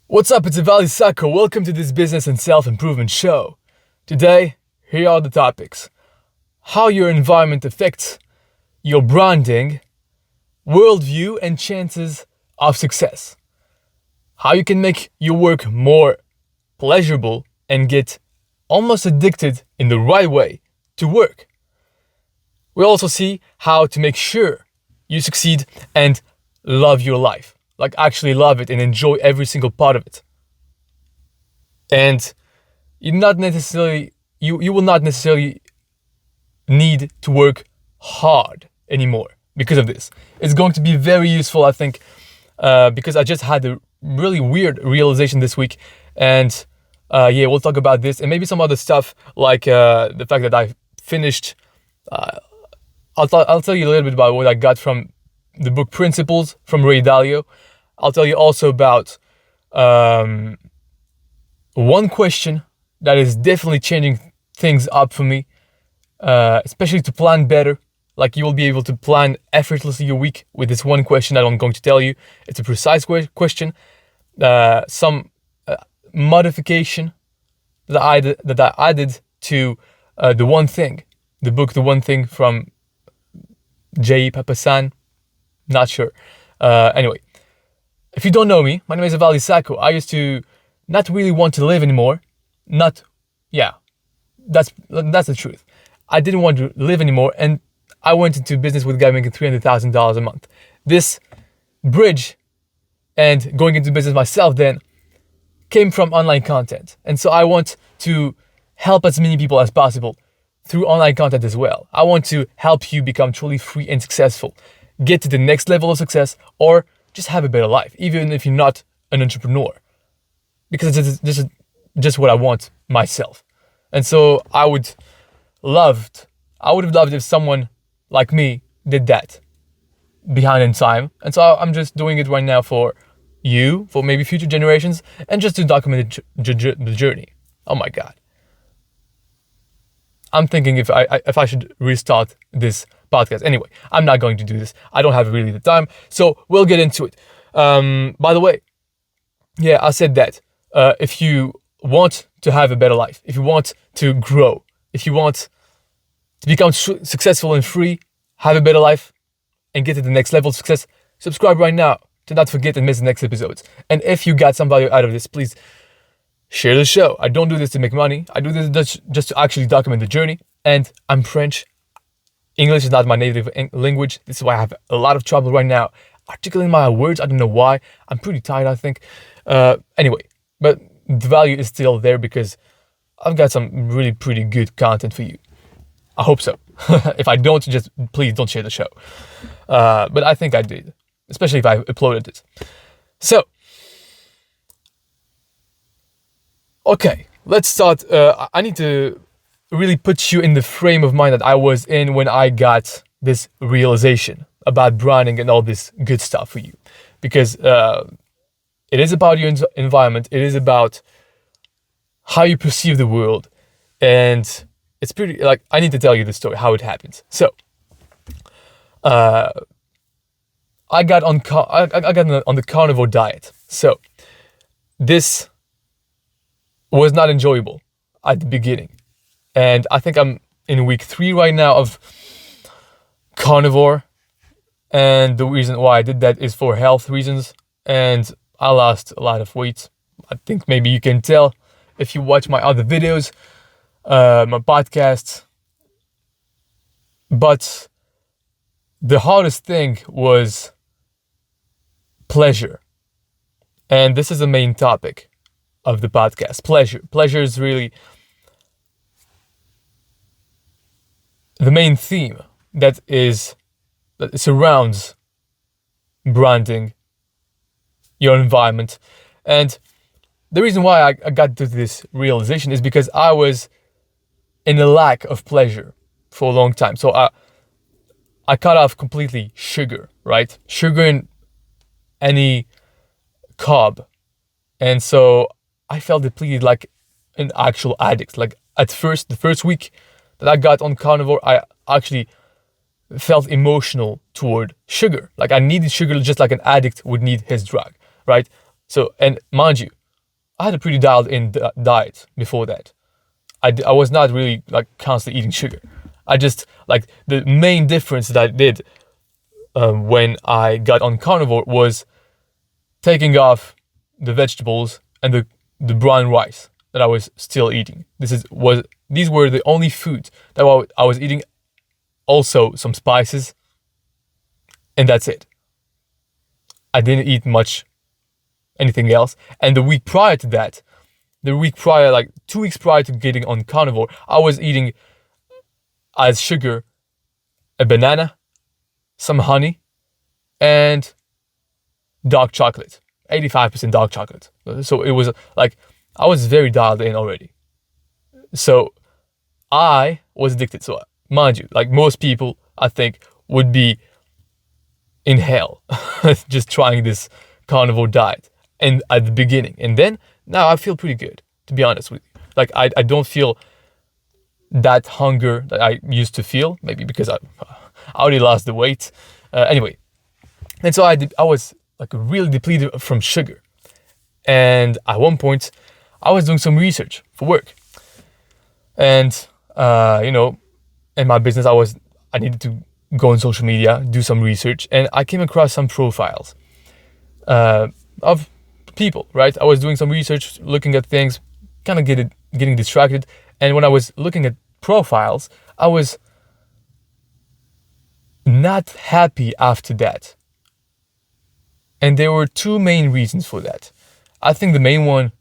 What's up, it's Ivaldi Sako. Welcome to this business and self-improvement show. Today, here are the topics. How your environment affects your branding, worldview, and chances of success. How you can make your work more pleasurable and get almost addicted in the right way to work. We'll also see how to make sure you succeed and love your life. Like actually love it and enjoy every single part of it. And you will not necessarily need to work hard anymore because of this. It's going to be very useful, I think, because I just had a really weird realization this week. And we'll talk about this and maybe some other stuff like the fact that I finished. I'll tell you a little bit about what I got from the book Principles from Ray Dalio. I'll tell you also about one question that is definitely changing things up for me, especially to plan better. Like you will be able to plan effortlessly your week with this one question that I'm going to tell you. It's a precise question, some modification that I added to The One Thing, the book The One Thing from J. Papasan. Not sure. Anyway, if you don't know me, my name is Ivaldi Sako. I used to not really want to live anymore. That's the truth. I didn't want to live anymore, and I went into business with a guy making $300,000 a month. This bridge and going into business myself then came from online content. And so I want to help as many people as possible through online content as well. I want to help you become truly free and successful, get to the next level of success, or just have a better life, even if you're not an entrepreneur. Because this is just what I want myself. And so I would have loved if someone like me did that behind in time. And so I'm just doing it right now for you, for maybe future generations, and just to document the journey. Oh my God. I'm thinking if I should restart this podcast. Anyway, I'm not going to do this. I don't have really the time. So we'll get into it. By the way, I said that if you want to have a better life, if you want to grow, if you want to become successful and free, have a better life, and get to the next level of success, subscribe right now to not forget and miss the next episodes. And if you got some value out of this, please share the show. I don't do this to make money. I do this just to actually document the journey. And I'm French. English is not my native language. This is why I have a lot of trouble right now articulating my words. I don't know why. I'm pretty tired, I think. Anyway, but the value is still there because I've got some really pretty good content for you. I hope so. If I don't, just please don't share the show. But I think I did, especially if I uploaded it. So, okay, let's start. I need to really put you in the frame of mind that I was in when I got this realization about branding and all this good stuff for you. Because it is about your environment. It is about how you perceive the world. And it's pretty, like, I need to tell you the story, how it happens. So, I got on the carnivore diet. So, this was not enjoyable at the beginning. And I think I'm in week 3 right now of carnivore. And the reason why I did that is for health reasons. And I lost a lot of weight. I think maybe you can tell if you watch my other videos, my podcasts. But the hardest thing was pleasure. And this is the main topic of the podcast. Pleasure is really the main theme that surrounds branding, your environment. And the reason why I got to this realization is because I was in a lack of pleasure for a long time. So I cut off completely sugar, right? Sugar and any carb. And so I felt depleted like an actual addict. Like at first, the first week that I got on carnivore, I actually felt emotional toward sugar. Like I needed sugar just like an addict would need his drug, right? So, and mind you, I had a pretty dialed in diet before that. I was not really like constantly eating sugar. I just like the main difference that I did when I got on carnivore was taking off the vegetables and the brown rice that I was still eating. These were the only foods that I was eating. Also some spices, and that's it. I didn't eat much anything else. And the week prior to that, like 2 weeks prior to getting on carnivore, I was eating as sugar a banana, some honey, and dark chocolate. 85% dark chocolate. So it was like I was very dialed in already. So I was addicted. So mind you, like most people, I think, would be in hell just trying this carnivore diet and at the beginning. And then now I feel pretty good, to be honest with you. Like I don't feel that hunger that I used to feel, maybe because I already lost the weight. Anyway, and so I was like really depleted from sugar. And at one point, I was doing some research for work. And, in my business, I needed to go on social media, do some research, and I came across some profiles of people, right? I was doing some research, looking at things, kind of getting distracted. And when I was looking at profiles, I was not happy after that. And there were two main reasons for that. I think the main one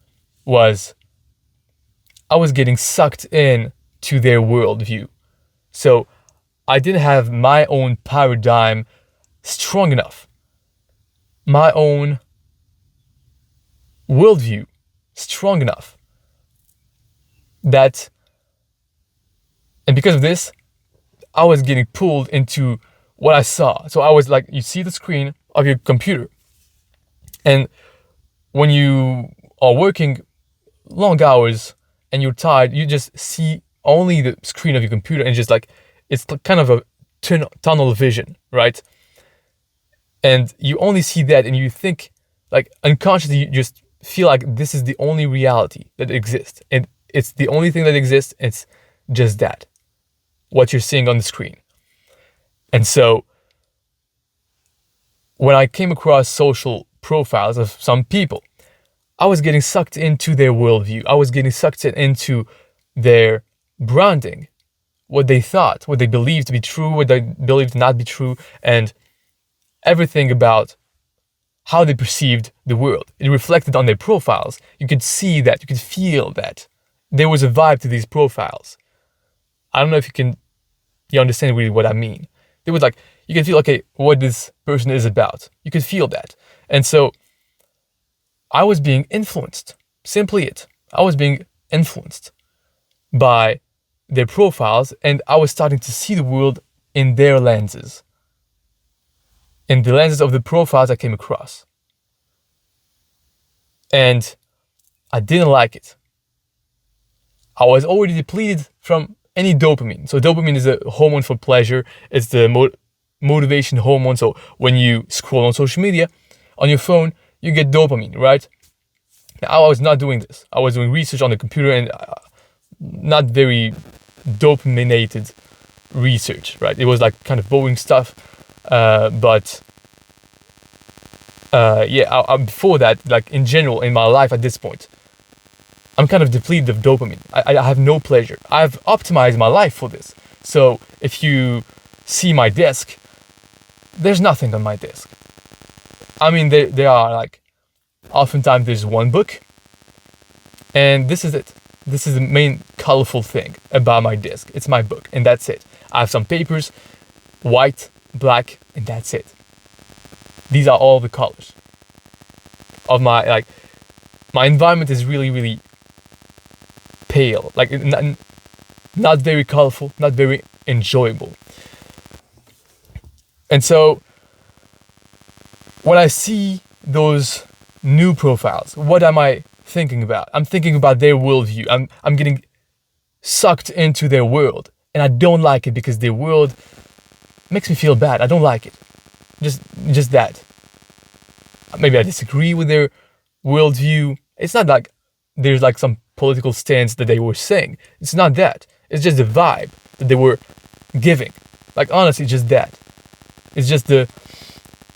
was I was getting sucked in to their worldview. So I didn't have my own paradigm strong enough, my own worldview strong enough that, and because of this, I was getting pulled into what I saw. So I was like, you see the screen of your computer, and when you are working long hours and you're tired, you just see only the screen of your computer, and just like it's kind of a tunnel vision, right? And you only see that, and you think, like unconsciously, you just feel like this is the only reality that exists, and it's the only thing that exists. It's just that, what you're seeing on the screen. And so when I came across social profiles of some people, I was getting sucked into their worldview. I was getting sucked into their branding, what they thought, what they believed to be true, what they believed to not be true, and everything about how they perceived the world. It reflected on their profiles. You could see that, you could feel that. There was a vibe to these profiles. I don't know if you understand really what I mean. It was like, you can feel, okay, what this person is about. You could feel that. And so I was being influenced. Simply it. I was being influenced by their profiles, and I was starting to see the world in their lenses. In the lenses of the profiles I came across. And I didn't like it. I was already depleted from any dopamine. So dopamine is a hormone for pleasure. It's the motivation hormone. So when you scroll on social media, on your phone, you get dopamine, right? Now, I was not doing this. I was doing research on the computer, and not very dopaminated research, right? It was like kind of boring stuff. Before that, like in general, in my life at this point, I'm kind of depleted of dopamine. I have no pleasure. I've optimized my life for this. So if you see my desk, there's nothing on my desk. I mean, there are like, oftentimes there's one book, and this is it. This is the main colorful thing about my desk. It's my book, and that's it. I have some papers, white, black, and that's it. These are all the colors of my environment is really, really pale, like not very colorful, not very enjoyable. And so when I see those new profiles, what am I thinking about? I'm thinking about their worldview. I'm getting sucked into their world, and I don't like it because their world makes me feel bad. I don't like it. Just that. Maybe I disagree with their worldview. It's not like there's like some political stance that they were saying. It's not that. It's just the vibe that they were giving. Like, honestly, just that. It's just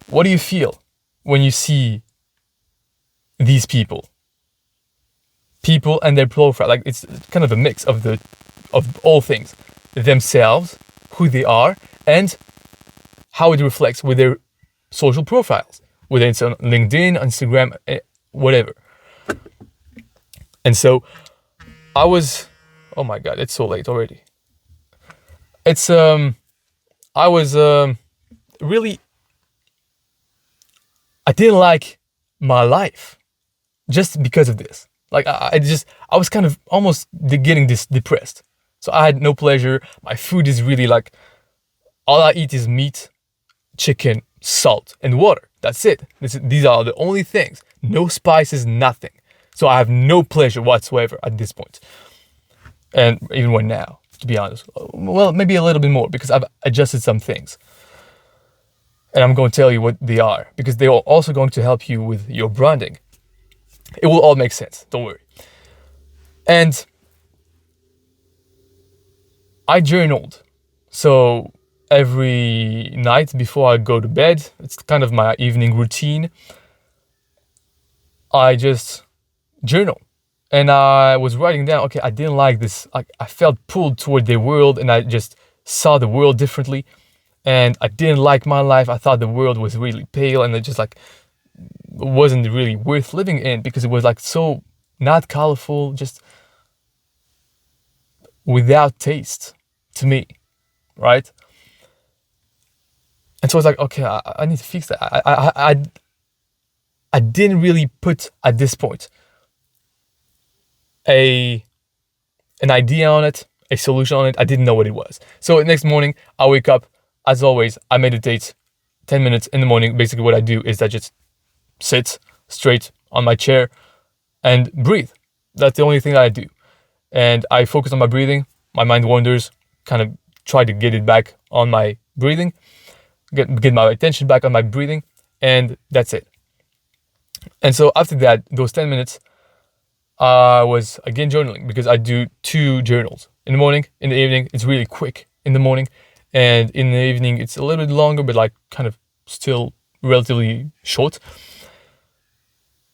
what do you feel when you see these people and their profile? Like, it's kind of a mix of all things, themselves, who they are, and how it reflects with their social profiles, whether it's on LinkedIn, Instagram, whatever. And so I was, oh my God, it's so late already. I was really, I didn't like my life just because of this. Like, I was kind of almost getting depressed. So I had no pleasure. My food is really like, all I eat is meat, chicken, salt, and water. That's it. These are the only things. No spices, nothing. So I have no pleasure whatsoever at this point. And even when now, to be honest. Well, maybe a little bit more because I've adjusted some things. And I'm going to tell you what they are because they are also going to help you with your branding. It will all make sense. Don't worry. And I journaled. So every night before I go to bed, it's kind of my evening routine. I just journal. And I was writing down, okay, I didn't like this. I felt pulled toward the world and I just saw the world differently. And I didn't like my life. I thought the world was really pale and it just like wasn't really worth living in because it was like so not colorful, just without taste to me, right? And so I was like, okay, I need to fix that. I didn't really put at this point an idea on it, a solution on it. I didn't know what it was. So the next morning, I wake up. As always, I meditate 10 minutes in the morning. Basically, what I do is I just sit straight on my chair and breathe. That's the only thing that I do. And I focus on my breathing. My mind wanders, kind of try to get it back on my breathing, get my attention back on my breathing, and that's it. And so after that, those 10 minutes, I was again journaling because I do 2 journals. In the morning, in the evening, it's really quick in the morning. And in the evening, it's a little bit longer, but like kind of still relatively short.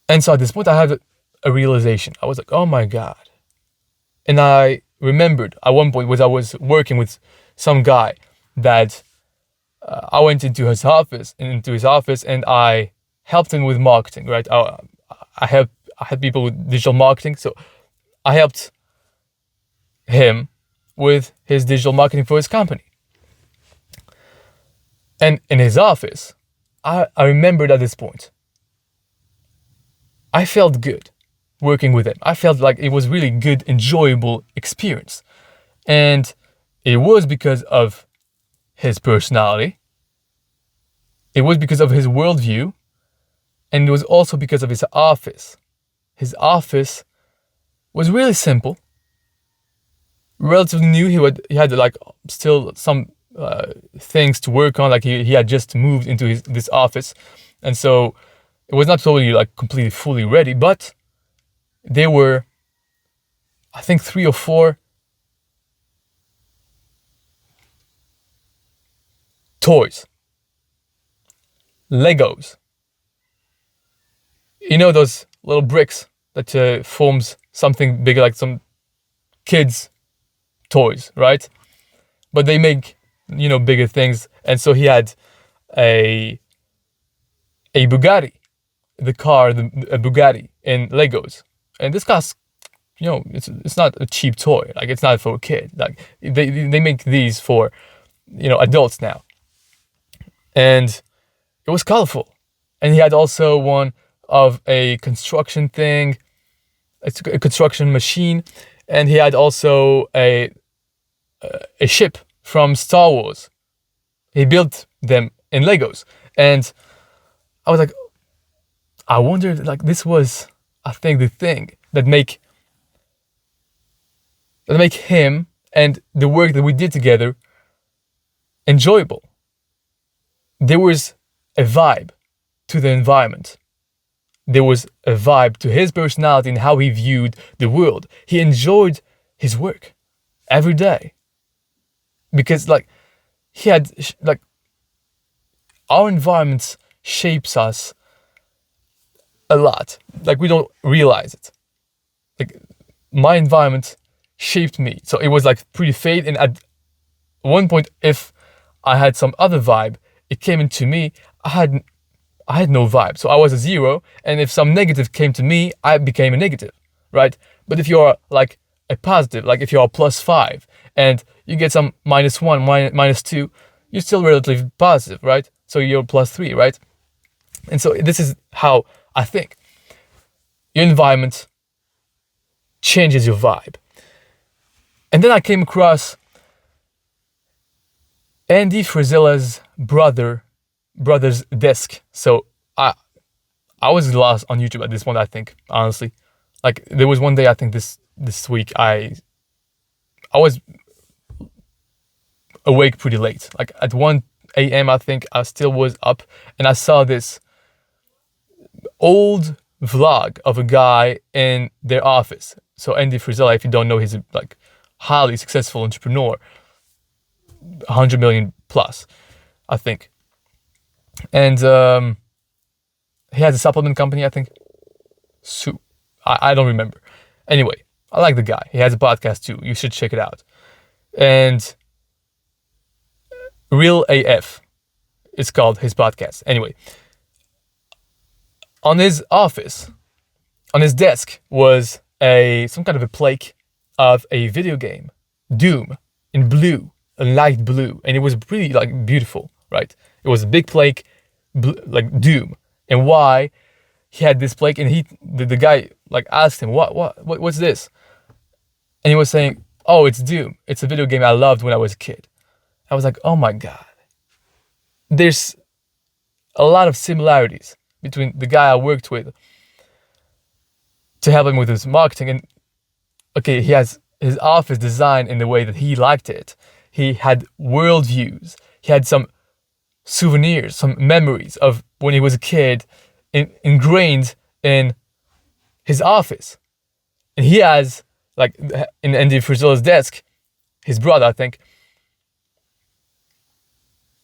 And so at this point, I had a realization. I was like, oh my God. And I remembered at one point was I was working with some guy that I went into his office and I helped him with marketing, right? I had people with digital marketing. So I helped him with his digital marketing for his company. And in his office, I remembered at this point, I felt good working with him. I felt like it was really good, enjoyable experience. And it was because of his personality. It was because of his worldview. And it was also because of his office. His office was really simple, relatively new. He had like still some things to work on. Like he had just moved into this office, and so it was not totally like completely fully ready. But there were, I think, 3 or 4 toys, Legos. You know those little bricks that forms something bigger, like some kids' toys, right? But they make, bigger things. And so he had a Bugatti, the car, a Bugatti in Legos. And this costs, it's not a cheap toy. Like, it's not for a kid. Like, they make these for, adults now. And it was colorful. And he had also one of a construction thing, a construction machine. And he had also a ship from Star Wars. He built them in Legos. And I was like, I wondered, like, this was, I think, the thing that make him and the work that we did together enjoyable. There was a vibe to the environment. there was a vibe to his personality and how he viewed the world. He enjoyed his work every day because like he had like our environment shapes us a lot. Like we don't realize it. Like my environment shaped me. So it was like pretty fade. And at one point, if I had some other vibe, it came into me. I had no vibe. So I was a 0. And if some negative came to me, I became a negative, right? But if you're like a positive, like if you're a +5 and you get some -1, -2, you're still relatively positive, right? So you're +3, right? And so this is how I think. Your environment changes your vibe. And then I came across Andy Frisella's brother's desk. So I was lost on YouTube at this point, I think, honestly. Like there was one day I think this week I was awake pretty late. Like at 1 a.m. I think I still was up and I saw this old vlog of a guy in their office. So Andy Frisella, if you don't know, he's a like highly successful entrepreneur, 100 million plus, I think. And he has a supplement company, I think. I don't remember. Anyway, I like the guy. He has a podcast too. You should check it out. And Real AF, it's called his podcast. Anyway, on his office, on his desk was some kind of a plaque of a video game, Doom, in blue, a light blue, and it was pretty like beautiful, right? It was a big plaque, like Doom, and why he had this plaque, and the guy like asked him, what's this? And he was saying, oh, it's Doom. It's a video game I loved when I was a kid. I was like, oh my God. There's a lot of similarities between the guy I worked with to help him with his marketing. And okay, he has his office designed in the way that he liked it. He had worldviews. He had some souvenirs, some memories of when he was a kid ingrained in his office. And he has, like in Andy Frisella's desk, his brother, I think,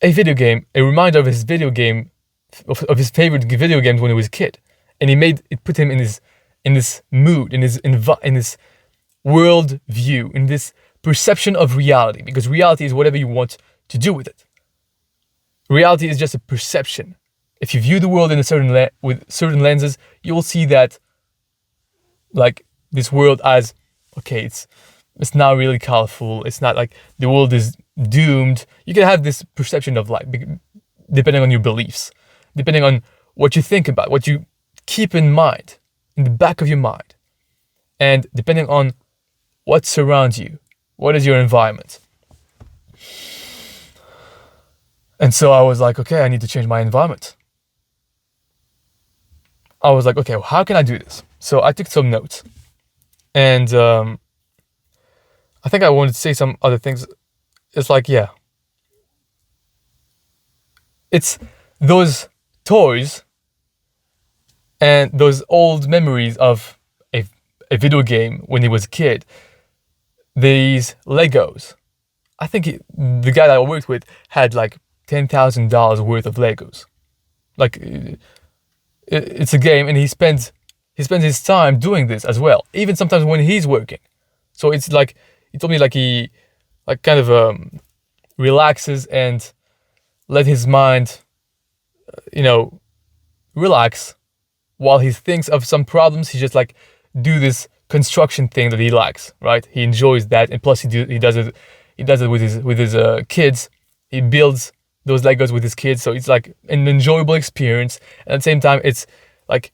a video game, a reminder of his video game, of his favorite video games when he was a kid. And it put him in this mood, in this world view, in this perception of reality, because reality is whatever you want to do with it. Reality is just a perception. If you view the world in with certain lenses, you will see that like this world as, okay, it's not really colorful. It's not like the world is doomed. You can have this perception of life depending on your beliefs, depending on what you think about, what you keep in mind, in the back of your mind, and depending on what surrounds you, what is your environment. And so I was like, okay, I need to change my environment. I was like, okay, well, how can I do this? So I took some notes, and I think I wanted to say some other things. It's like, yeah, it's those toys and those old memories of a video game when he was a kid. These Legos. I think the guy that I worked with had like $10,000 worth of Legos. Like it's a game, and he spends his time doing this as well, even sometimes when he's working. So it's like he told me like he like kind of relaxes and let his mind relax while he thinks of some problems. He just like do this construction thing that he likes, right? He enjoys that, and plus he does it with his kids. He builds those Legos with his kids, so it's like an enjoyable experience, and at the same time it's like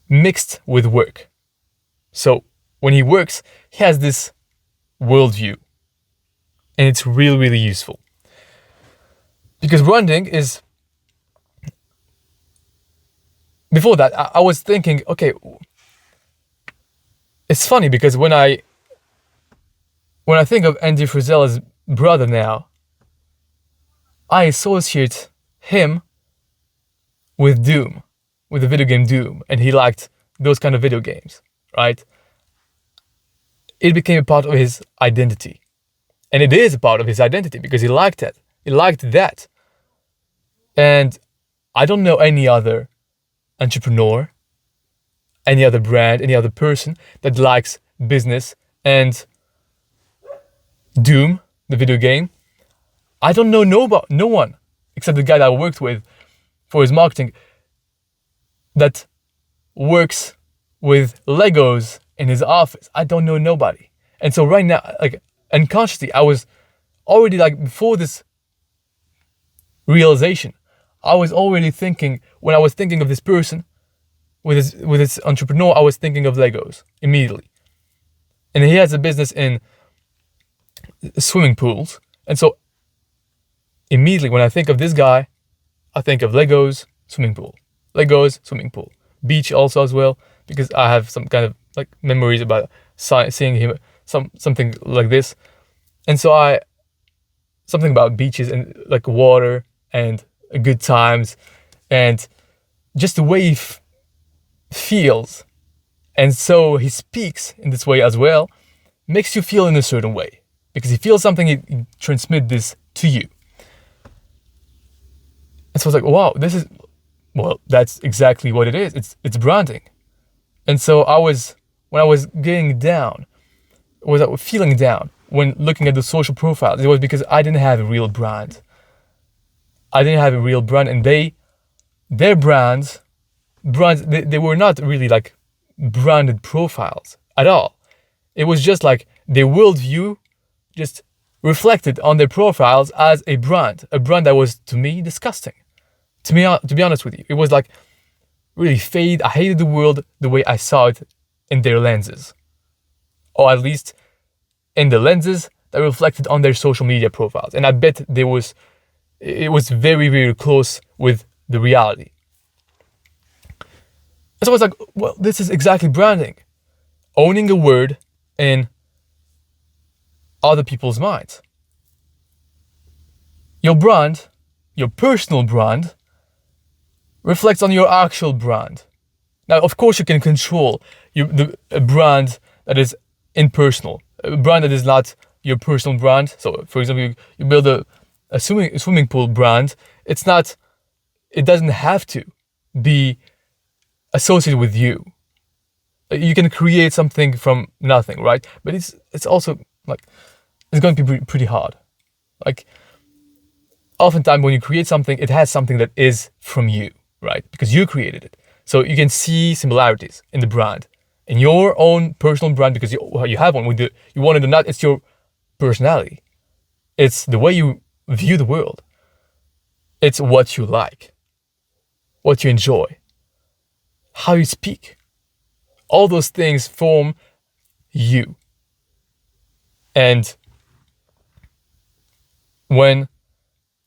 mixed with work. So when he works, he has this worldview, and it's really, really useful, because branding is, before that I was thinking, okay, it's funny because when I think of Andy Frisella's brother now, I associate him with Doom. with the video game Doom, and he liked those kind of video games, right? It became a part of his identity. And it is a part of his identity because he liked it. He liked that. And I don't know any other entrepreneur, any other brand, any other person that likes business and Doom, the video game. I don't know no one except the guy that I worked with for his marketing that works with Legos in his office. I don't know nobody. And so right now, like unconsciously, I was already like before this realization, I was already thinking, when I was thinking of this person with this entrepreneur, I was thinking of Legos immediately. And he has a business in swimming pools. And so immediately when I think of this guy, I think of Legos, swimming pool. Legos, swimming pool. Beach also as well, because I have some kind of like memories about seeing him, something like this. And so something about beaches and like water and good times and just the way he feels. And so he speaks in this way as well, makes you feel in a certain way. Because he feels something, he transmits this to you. And so I was like, wow, that's exactly what it is. It's branding. And so when I was getting down, feeling down when looking at the social profiles, it was because I didn't have a real brand. And their brands, they were not really like branded profiles at all. It was just like their worldview just reflected on their profiles as a brand that was to me disgusting. To be honest with you, it was like really fade. I hated the world the way I saw it in their lenses, or at least in the lenses that reflected on their social media profiles. And I bet it was very, very close with the reality. And so I was like, well, this is exactly branding. Owning a word in other people's minds. Your brand, your personal brand, reflects on your actual brand. Now, of course, you can control a brand that is impersonal, a brand that is not your personal brand. So, for example, you build a swimming pool brand. It doesn't have to be associated with you. You can create something from nothing, right? But it's also like it's going to be pretty hard. Like oftentimes when you create something, it has something that is from you, right? Because you created it. So you can see similarities in the brand, in your own personal brand, because you have one. You want it or not, it's your personality. It's the way you view the world. It's what you like, what you enjoy, how you speak. All those things form you. And when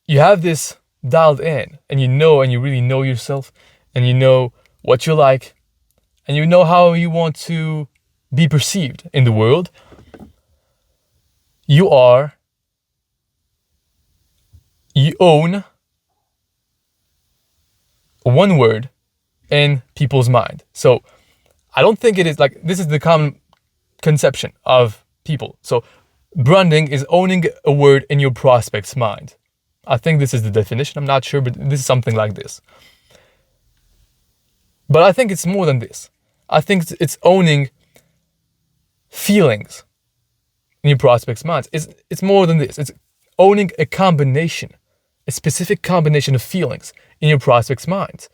you have this dialed in and you really know yourself and you know what you like and you know how you want to be perceived in the world, you own one word in people's mind. So I don't think it is like, this is the common conception of people. So branding is owning a word in your prospect's mind. I think this is the definition. I'm not sure, but this is something like this. But I think it's more than this. I think it's owning feelings in your prospect's minds. It's more than this. It's owning a specific combination of feelings in your prospect's minds.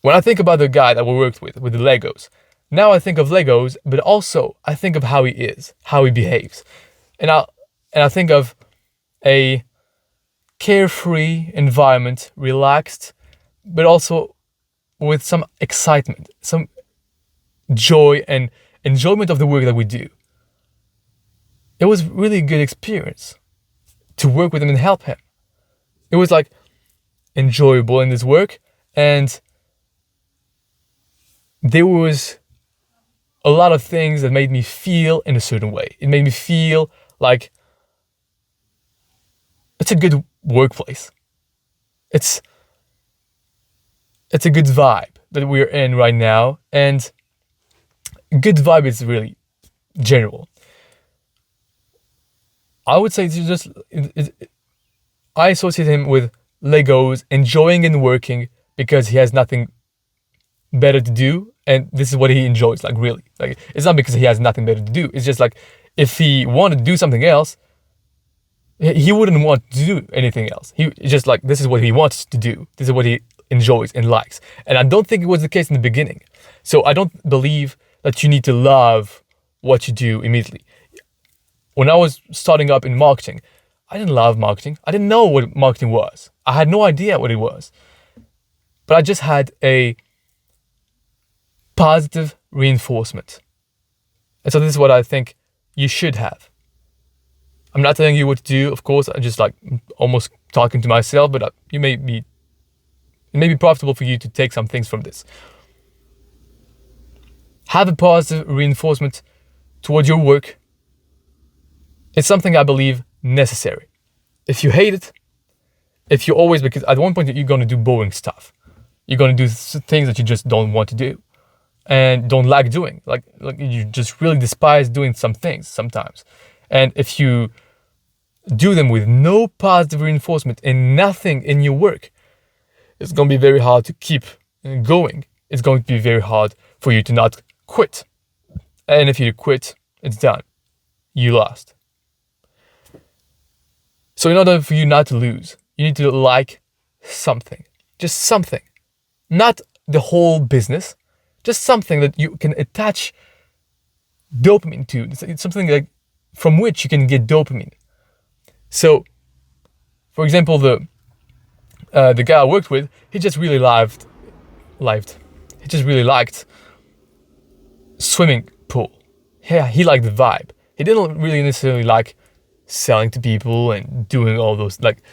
When I think about the guy that we worked with the Legos, now I think of Legos, but also I think of how he is, how he behaves. And I think of a carefree environment, relaxed, but also with some excitement, some joy and enjoyment of the work that we do. It was really a good experience to work with him and help him. It was like enjoyable in this work, and there was a lot of things that made me feel in a certain way. It made me feel like it's a good workplace. It's it's a good vibe that we're in right now, and good vibe is really general. I would say I associate him with Legos, enjoying and working because he has nothing better to do, and this is what he enjoys. Like, really, like, it's not because he has nothing better to do. It's just like, if he wanted to do something else, he wouldn't want to do anything else. He just like, this is what he wants to do. This is what he enjoys and likes. And I don't think it was the case in the beginning. So I don't believe that you need to love what you do immediately. When I was starting up in marketing, I didn't love marketing. I didn't know what marketing was. I had no idea what it was. But I just had a positive reinforcement. And so this is what I think you should have. I'm not telling you what to do, of course. I'm just like almost talking to myself, but it may be profitable for you to take some things from this. Have a positive reinforcement towards your work. It's something I believe necessary. If you hate it, if you always, because at one point you're going to do boring stuff. You're going to do things that you just don't want to do and don't like doing. Like you just really despise doing some things sometimes. And if you do them with no positive reinforcement and nothing in your work, it's going to be very hard to keep going. It's going to be very hard for you to not quit. And if you quit, it's done. You lost. So in order for you not to lose, you need to like something. Just something. Not the whole business. Just something that you can attach dopamine to. It's something like from which you can get dopamine. So, for example, the guy I worked with, he just really he just really liked swimming pool. Yeah, he liked the vibe. He didn't really necessarily like selling to people and doing all those, like,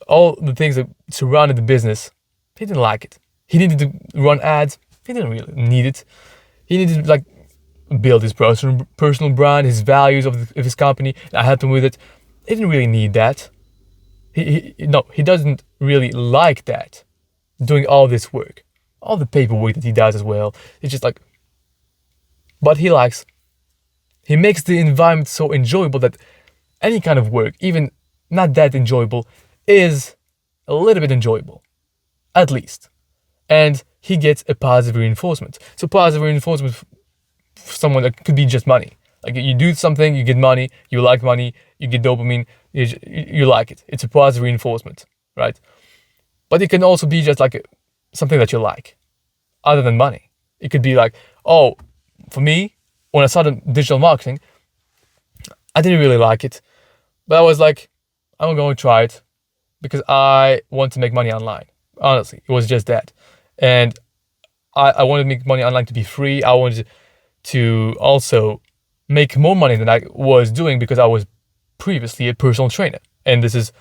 all the things that surrounded the business. He didn't like it. He needed to run ads. He didn't really need it. He needed to, like, build his personal brand, his values of his company. And I helped him with it. He didn't really need that. He doesn't really like that. Doing all this work, all the paperwork that he does as well. It's just like, but he likes. He makes the environment so enjoyable that any kind of work, even not that enjoyable, is a little bit enjoyable, at least. And he gets a positive reinforcement. So positive reinforcement for someone that could be just money. Like, you do something, you get money, you like money, you get dopamine, you like it. It's a positive reinforcement, right? But it can also be just like something that you like, other than money. It could be like, oh, for me, when I started digital marketing, I didn't really like it. But I was like, I'm going to try it because I want to make money online. Honestly, it was just that. And I wanted to make money online to be free. I wanted to also make more money than I was doing because I was previously a personal trainer. And this is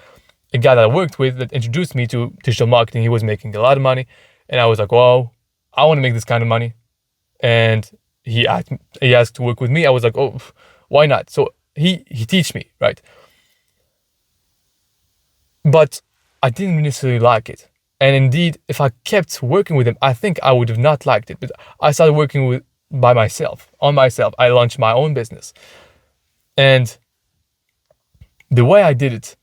a guy that I worked with that introduced me to digital marketing. He was making a lot of money. And I was like, wow, I want to make this kind of money. And he asked to work with me. I was like, oh, why not? So he teach me, right? But I didn't necessarily like it. And indeed, if I kept working with him, I think I would have not liked it. But I started working on myself. I launched my own business. And the way I did it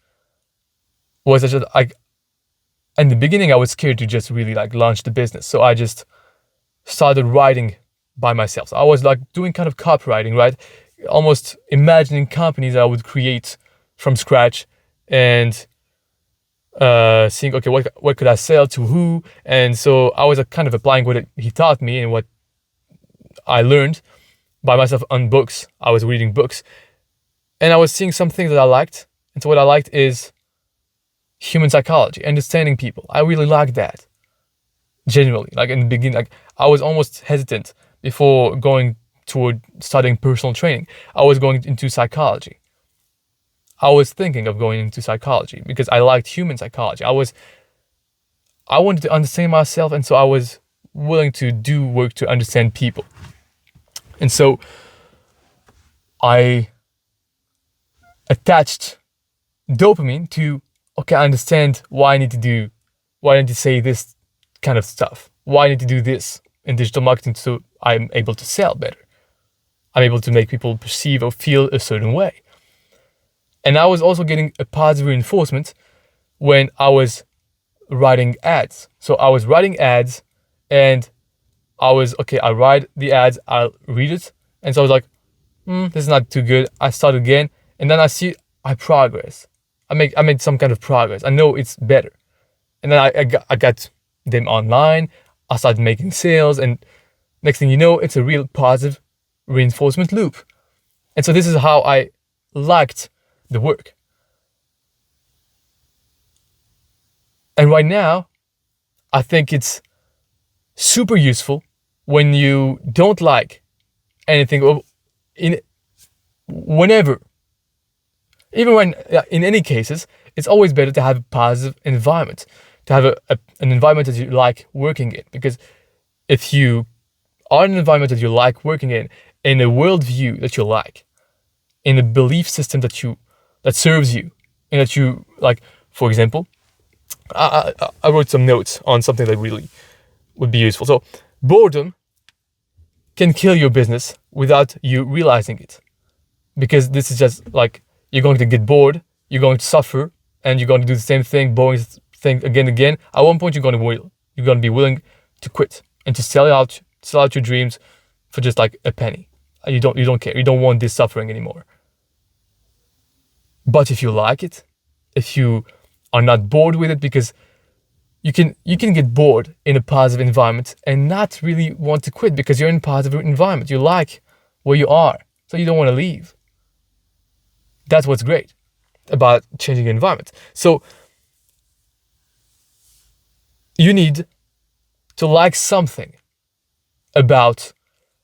was in the beginning, I was scared to just really like launch the business. So I just started writing by myself. So I was like doing kind of copywriting, right? Almost imagining companies that I would create from scratch and seeing, okay, what could I sell to who? And so I was kind of applying what he taught me and what I learned by myself on books. I was reading books and I was seeing some things that I liked. And so what I liked is human psychology, understanding people. I really liked that. Genuinely, like in the beginning, like I was almost hesitant before going toward studying personal training. I was going into psychology. I was thinking of going into psychology because I liked human psychology. I wanted to understand myself, and so I was willing to do work to understand people. And so I attached dopamine to, okay, I understand why I need to say this kind of stuff. Why I need to do this in digital marketing so I'm able to sell better. I'm able to make people perceive or feel a certain way. And I was also getting a positive reinforcement when I was writing ads. So I was writing ads and I write the ads, I'll read it. And so I was like, this is not too good. I start again. And then I see I progress. I made some kind of progress. I know it's better. And then I got them online. I started making sales. And next thing you know, it's a real positive reinforcement loop. And so this is how I liked the work. And right now, I think it's super useful when you don't like anything, or in any cases, it's always better to have a positive environment, to have an environment that you like working in. Because if you are in an environment that you like working in a worldview that you like, in a belief system that serves you, and that you like, for example, I wrote some notes on something that really would be useful. So, boredom can kill your business without you realizing it. Because this is just like, you're going to get bored, you're going to suffer, and you're going to do the same thing, boring thing again and again. At one point, you're going to be willing to quit and to sell out your dreams for just like a penny. You don't care. You don't want this suffering anymore. But if you like it, if you are not bored with it, because you can get bored in a positive environment and not really want to quit because you're in a positive environment. You like where you are, so you don't want to leave. That's what's great about changing your environment. So you need to like something about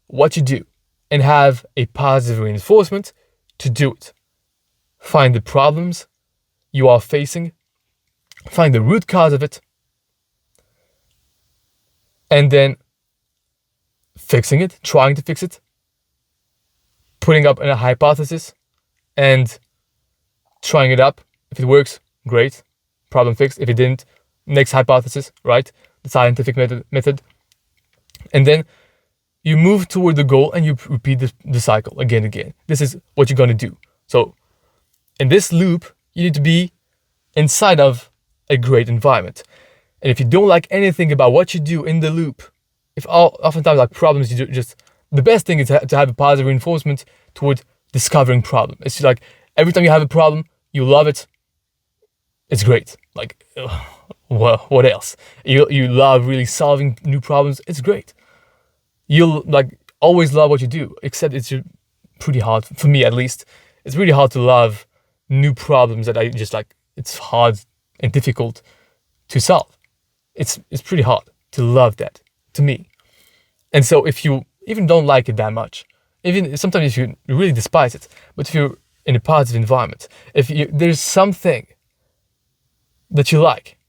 what you do and have a positive reinforcement to do it. Find the problems you are facing, find the root cause of it, and then fixing it, trying to fix it, putting up a hypothesis and trying it up. If it works, great, problem fixed. If it didn't, next hypothesis, right? The scientific method. And then you move toward the goal and you repeat the cycle again and again. This is what you're going to do. So in this loop, you need to be inside of a great environment. And if you don't like anything about what you do in the loop, oftentimes like problems, you do the best thing is to have a positive reinforcement toward discovering problem. It's just like every time you have a problem, you love it. It's great. Like, well, what else? You love really solving new problems. It's great. You'll like always love what you do, except it's pretty hard, for me at least. It's really hard to love new problems that I just like. It's hard and difficult to solve. It's pretty hard to love that, to me. And so if you even don't like it that much, even sometimes if you really despise it, but if you're in a positive environment, there's something that you like,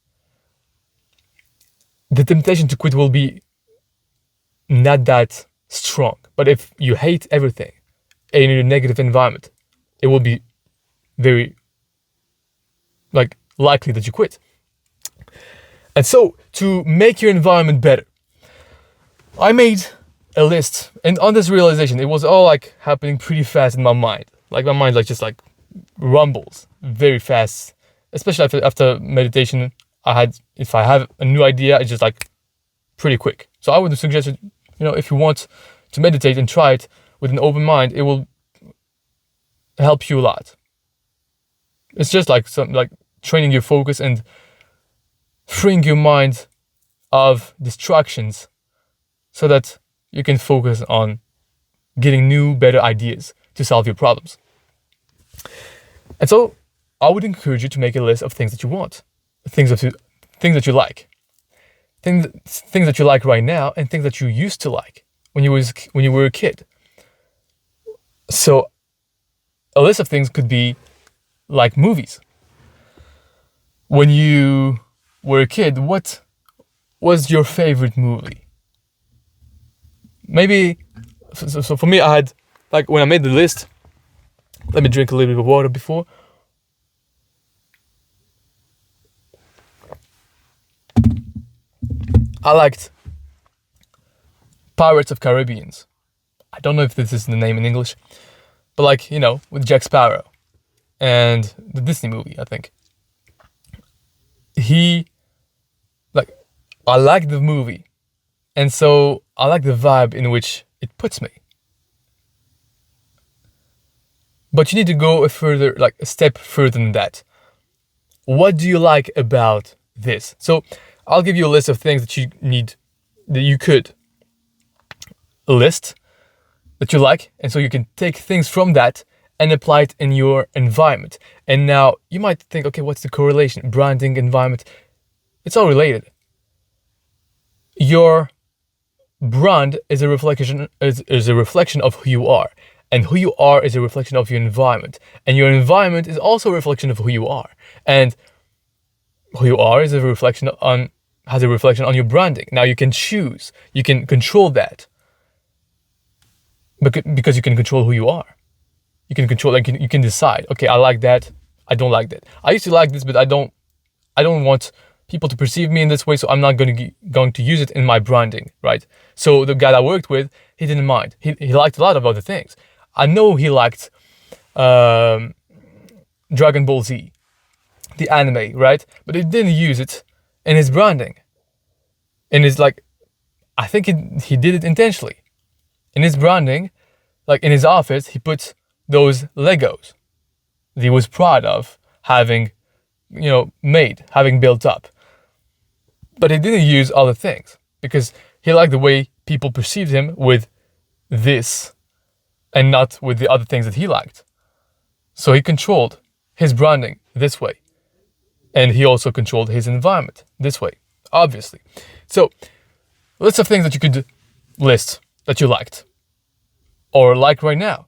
the temptation to quit will be not that strong. But if you hate everything in a negative environment, it will be very likely that you quit. And so to make your environment better, I made a list, and on this realization, it was all like happening pretty fast in my mind. Like my mind just rumbles very fast, especially after meditation. If I have a new idea, it's just like pretty quick. So I would suggest, if you want to meditate and try it with an open mind, it will help you a lot. It's just like training your focus and freeing your mind of distractions so that you can focus on getting new, better ideas to solve your problems. And so I would encourage you to make a list of things that you want, things that you like, things that you like right now, and things that you used to like when you were a kid. So a list of things could be like movies. When you were a kid, what was your favorite movie? Maybe, so for me, I had, when I made the list, let me drink a little bit of water before. I liked Pirates of Caribbeans. I don't know if this is the name in English, but like, with Jack Sparrow and the Disney movie, I think. I like the movie, and so I like the vibe in which it puts me. But you need to go a step further than that. What do you like about this? So I'll give you a list of things that you could list that you like, and so you can take things from that and apply it in your environment. And now you might think, okay, what's the correlation? Branding, environment, it's all related. Your brand is a reflection of who you are, and who you are is a reflection of your environment, and your environment is also a reflection of who you are, and who you are is has a reflection on your branding. Now you can choose, you can control that, because you can control who you are. You can control, you can decide. Okay, I like that. I don't like that. I used to like this, but I don't want people to perceive me in this way, so I'm not going to use it in my branding, right? So the guy I worked with, he didn't mind. He liked a lot of other things. I know he liked Dragon Ball Z, the anime, right? But he didn't use it in his branding. And it's I think he did it intentionally. In his branding, in his office, he put those Legos that he was proud of having, having built up. But he didn't use other things because he liked the way people perceived him with this and not with the other things that he liked. So he controlled his branding this way. And he also controlled his environment this way, obviously. So, list of things that you could list that you liked or like right now.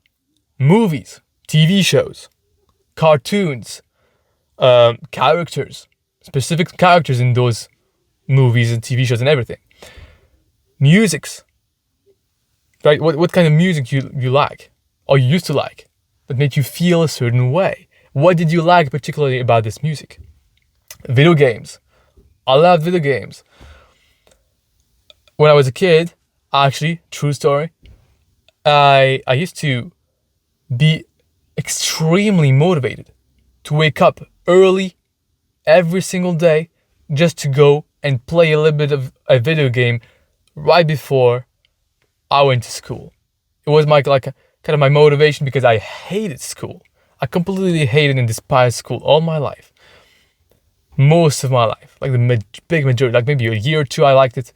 Movies, TV shows, cartoons, characters, specific characters in those movies and TV shows and everything. Musics, right? What kind of music you like or you used to like that made you feel a certain way? What did you like particularly about this music? Video games. I loved video games. When I was a kid, actually, true story, I used to be extremely motivated to wake up early every single day just to go and play a little bit of a video game right before I went to school. It was kind of my motivation because I hated school. I completely hated and despised school all my life. Most of my life, the big majority, maybe a year or two I liked it.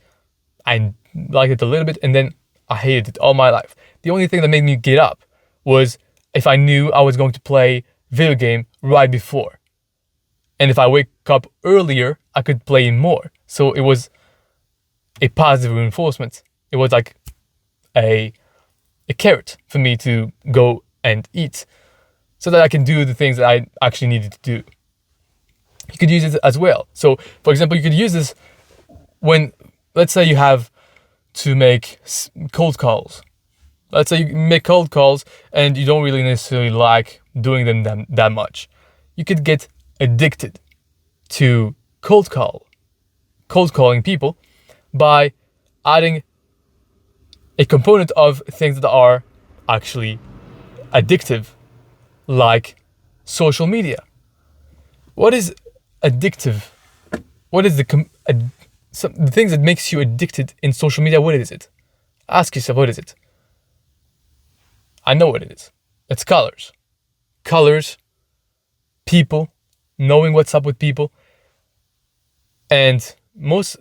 I liked it a little bit and then I hated it all my life. The only thing that made me get up was if I knew I was going to play video game right before. And if I wake up earlier, I could play more. So it was a positive reinforcement. It was like a carrot for me to go and eat so that I can do the things that I actually needed to do. You could use it as well. So, for example, you could use this when, let's say you have to make cold calls. Let's say you make cold calls and you don't really necessarily like doing them that much. You could get addicted to cold calling people by adding a component of things that are actually addictive, like social media. What is addictive? What is the things that makes you addicted in social media? What is it? Ask yourself, what is it? I know what it is. It's colors. Colors, people, knowing what's up with people. And most,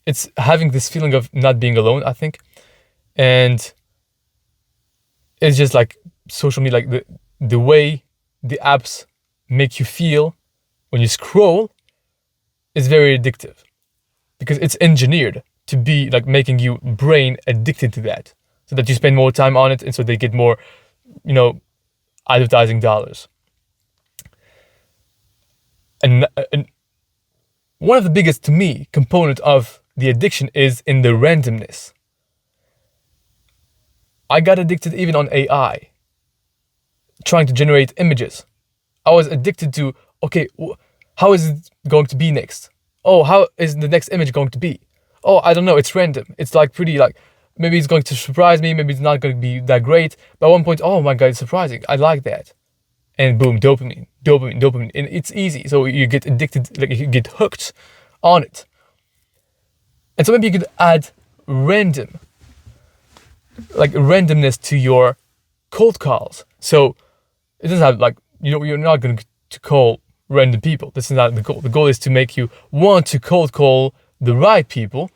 it's having this feeling of not being alone, I think. And it's just social media, the way the apps make you feel when you scroll is very addictive. Because it's engineered to be making your brain addicted to that. So that you spend more time on it and so they get more, advertising dollars. And one of the biggest, to me, component of the addiction is in the randomness. I got addicted even on AI, trying to generate images. I was addicted to, okay, how is it going to be next? Oh, how is the next image going to be? Oh, I don't know. It's random. It's like pretty like maybe it's going to surprise me. Maybe it's not going to be that great. But at one point, oh my god, it's surprising. I like that. And boom, dopamine, dopamine, dopamine. And it's easy. So you get addicted, like you get hooked on it. And so maybe you could add randomness to your cold calls. So it doesn't have like, you're not going to call random people. This is not the goal. The goal is to make you want to cold call the right people.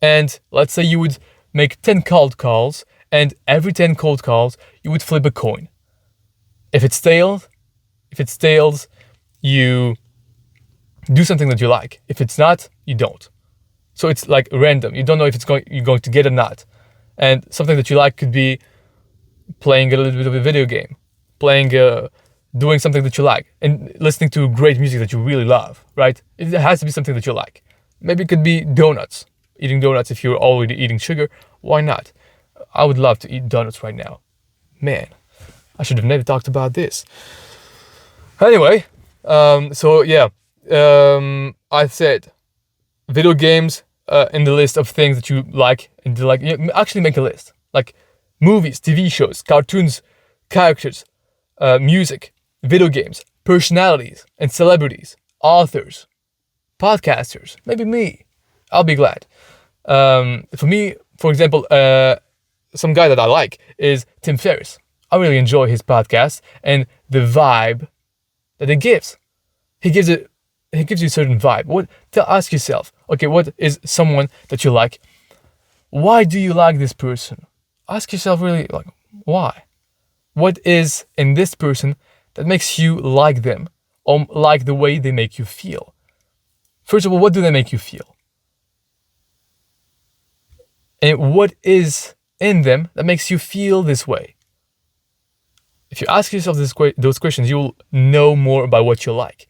And let's say you would make 10 cold calls, and every 10 cold calls, you would flip a coin. If it stales, you do something that you like. If it's not, you don't. So it's like random. You don't know if you're going to get or not. And something that you like could be playing a little bit of a video game, doing something that you like, and listening to great music that you really love, right? It has to be something that you like. Maybe it could be donuts. Eating donuts if you're already eating sugar, why not? I would love to eat donuts right now. Man, I should have never talked about this. Anyway, I said video games in the list of things that you like, and actually make a list. Like movies, TV shows, cartoons, characters, music, video games, personalities and celebrities, authors, podcasters, maybe me. I'll be glad. For me, for example, some guy that I like is Tim Ferriss. I really enjoy his podcast and the vibe that it gives. He gives you a certain vibe. Ask yourself, okay, what is someone that you like? Why do you like this person? Ask yourself really, like, why? What is in this person that makes you like them, or like the way they make you feel? First of all, what do they make you feel? And what is in them that makes you feel this way? If you ask yourself those questions, you will know more about what you like.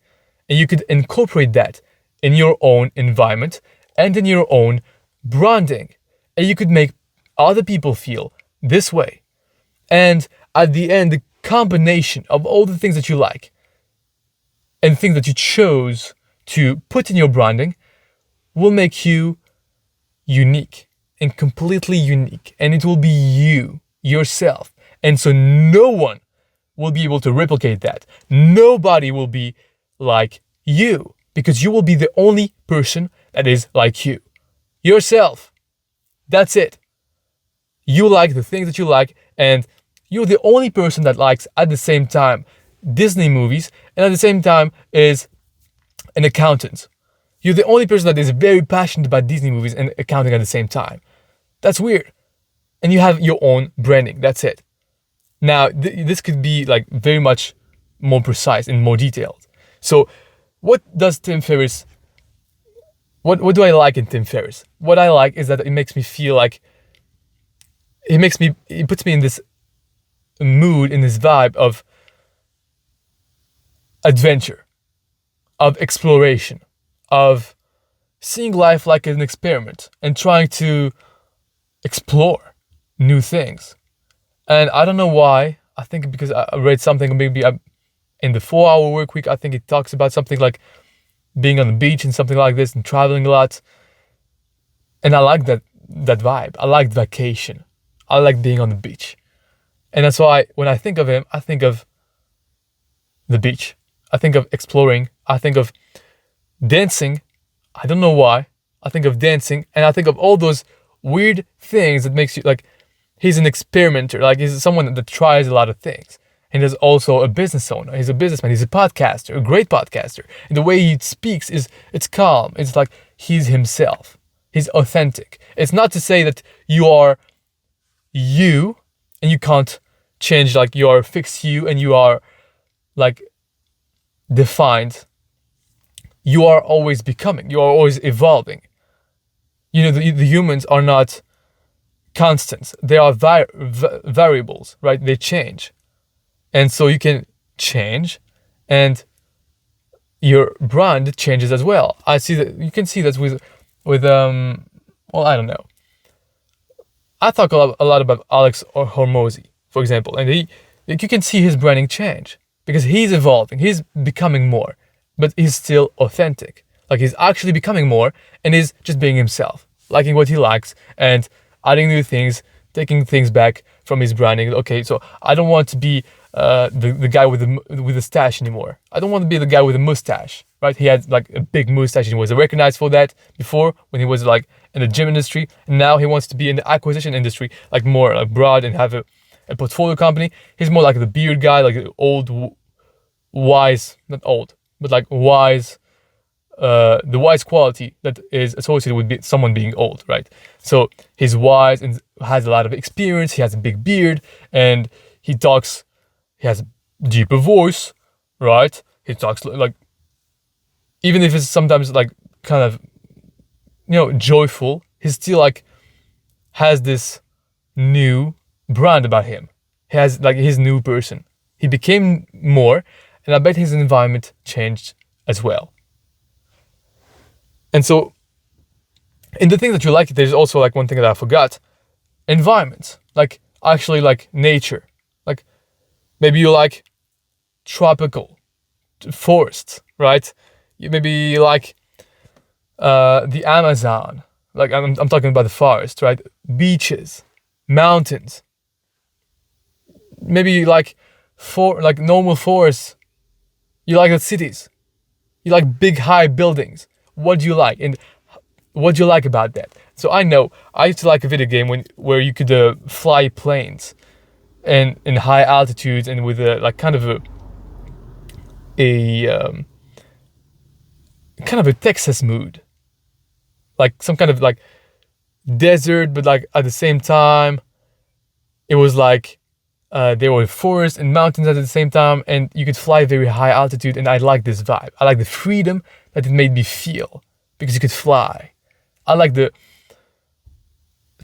And you could incorporate that in your own environment and in your own branding. And you could make other people feel this way. And at the end, the combination of all the things that you like and things that you chose to put in your branding will make you unique and completely unique. And it will be you, yourself. And so no one will be able to replicate that. Nobody will be like you, because you will be the only person that is like you. Yourself. That's it. You like the things that you like, and you're the only person that likes at the same time Disney movies and at the same time is an accountant. You're the only person that is very passionate about Disney movies and accounting at the same time. That's weird. And you have your own branding. That's it. Now, this could be like very much more precise and more detailed. So what does Tim Ferriss, what do I like in Tim Ferriss? What I like is that it makes me feel like, it puts me in this mood, in this vibe of adventure, of exploration, of seeing life like an experiment and trying to explore new things. And I don't know why. I think because I read something, maybe in the 4-hour work week, I think it talks about something like being on the beach and something like this and traveling a lot. And I like that vibe. I like vacation. I like being on the beach. And that's why when I think of him, I think of the beach. I think of exploring. I think of dancing. I don't know why. I think of dancing, and I think of all those weird things that makes you like, he's an experimenter. Like, he's someone that tries a lot of things. And he's also a business owner. He's a businessman. He's a podcaster, a great podcaster. And the way he speaks it's calm. It's like he's himself. He's authentic. It's not to say that you are you and you can't change, like you are fixed you and you are like defined. You are always becoming. You are always evolving. You know, the humans are not constants. They are variables, right? They change. And so you can change, and your brand changes as well. I see that you can see that with well, I don't know. I talk a lot about Alex Hormozy, for example, and you can see his branding change because he's evolving, he's becoming more, but he's still authentic. Like he's actually becoming more and is just being himself, liking what he likes and adding new things, taking things back from his branding. Okay, so I don't want to be the guy with the stash anymore. I don't want to be the guy with a mustache, right? He had like a big mustache and he was recognized for that before when he was like in the gym industry. And now he wants to be in the acquisition industry, like more like broad and have a portfolio company. He's more like the beard guy, like the old, wise, not old, but like wise, the wise quality that is associated with someone being old, right? So he's wise and has a lot of experience. He has a big beard and he has a deeper voice, right? He talks like, even if it's sometimes like kind of, joyful, he still like has this new brand about him. He has like his new person. He became more, and I bet his environment changed as well. And so, in the things that you like, there's also like one thing that I forgot: environments. Like actually, like nature. Like maybe you like tropical forests, right? Maybe you like the Amazon. Like I'm talking about the forest, right? Beaches, mountains. Maybe you like normal forests. You like the cities. You like big high buildings. What do you like? And what do you like about that? So I know I used to like a video game where you could fly planes and in high altitudes and with like kind of a Texas mood, like some kind of like desert, but like at the same time it was like there were forests and mountains at the same time, and you could fly very high altitude. And I like this vibe. I like the freedom that it made me feel because you could fly. I like the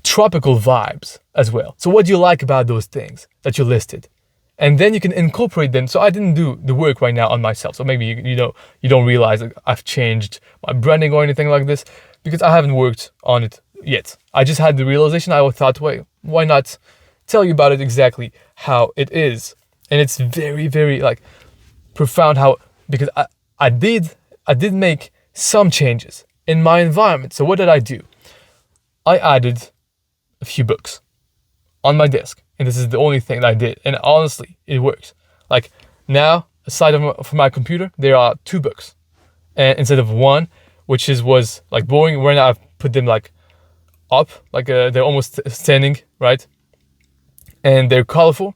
tropical vibes as well. So what do you like about those things that you listed? And then you can incorporate them. So I didn't do the work right now on myself. So maybe you don't realize that I've changed my branding or anything like this because I haven't worked on it yet. I just had the realization. I thought, wait, why not tell you about it exactly how it is? And it's very, very like profound because I did make some changes in my environment. So what did I do? I added a few books on my desk, and this is the only thing that I did. And honestly, it works. Like now, aside from my computer, there are 2 books, and instead of one, which was like boring. Right now, I've put them like up, like they're almost standing, right? And they're colorful,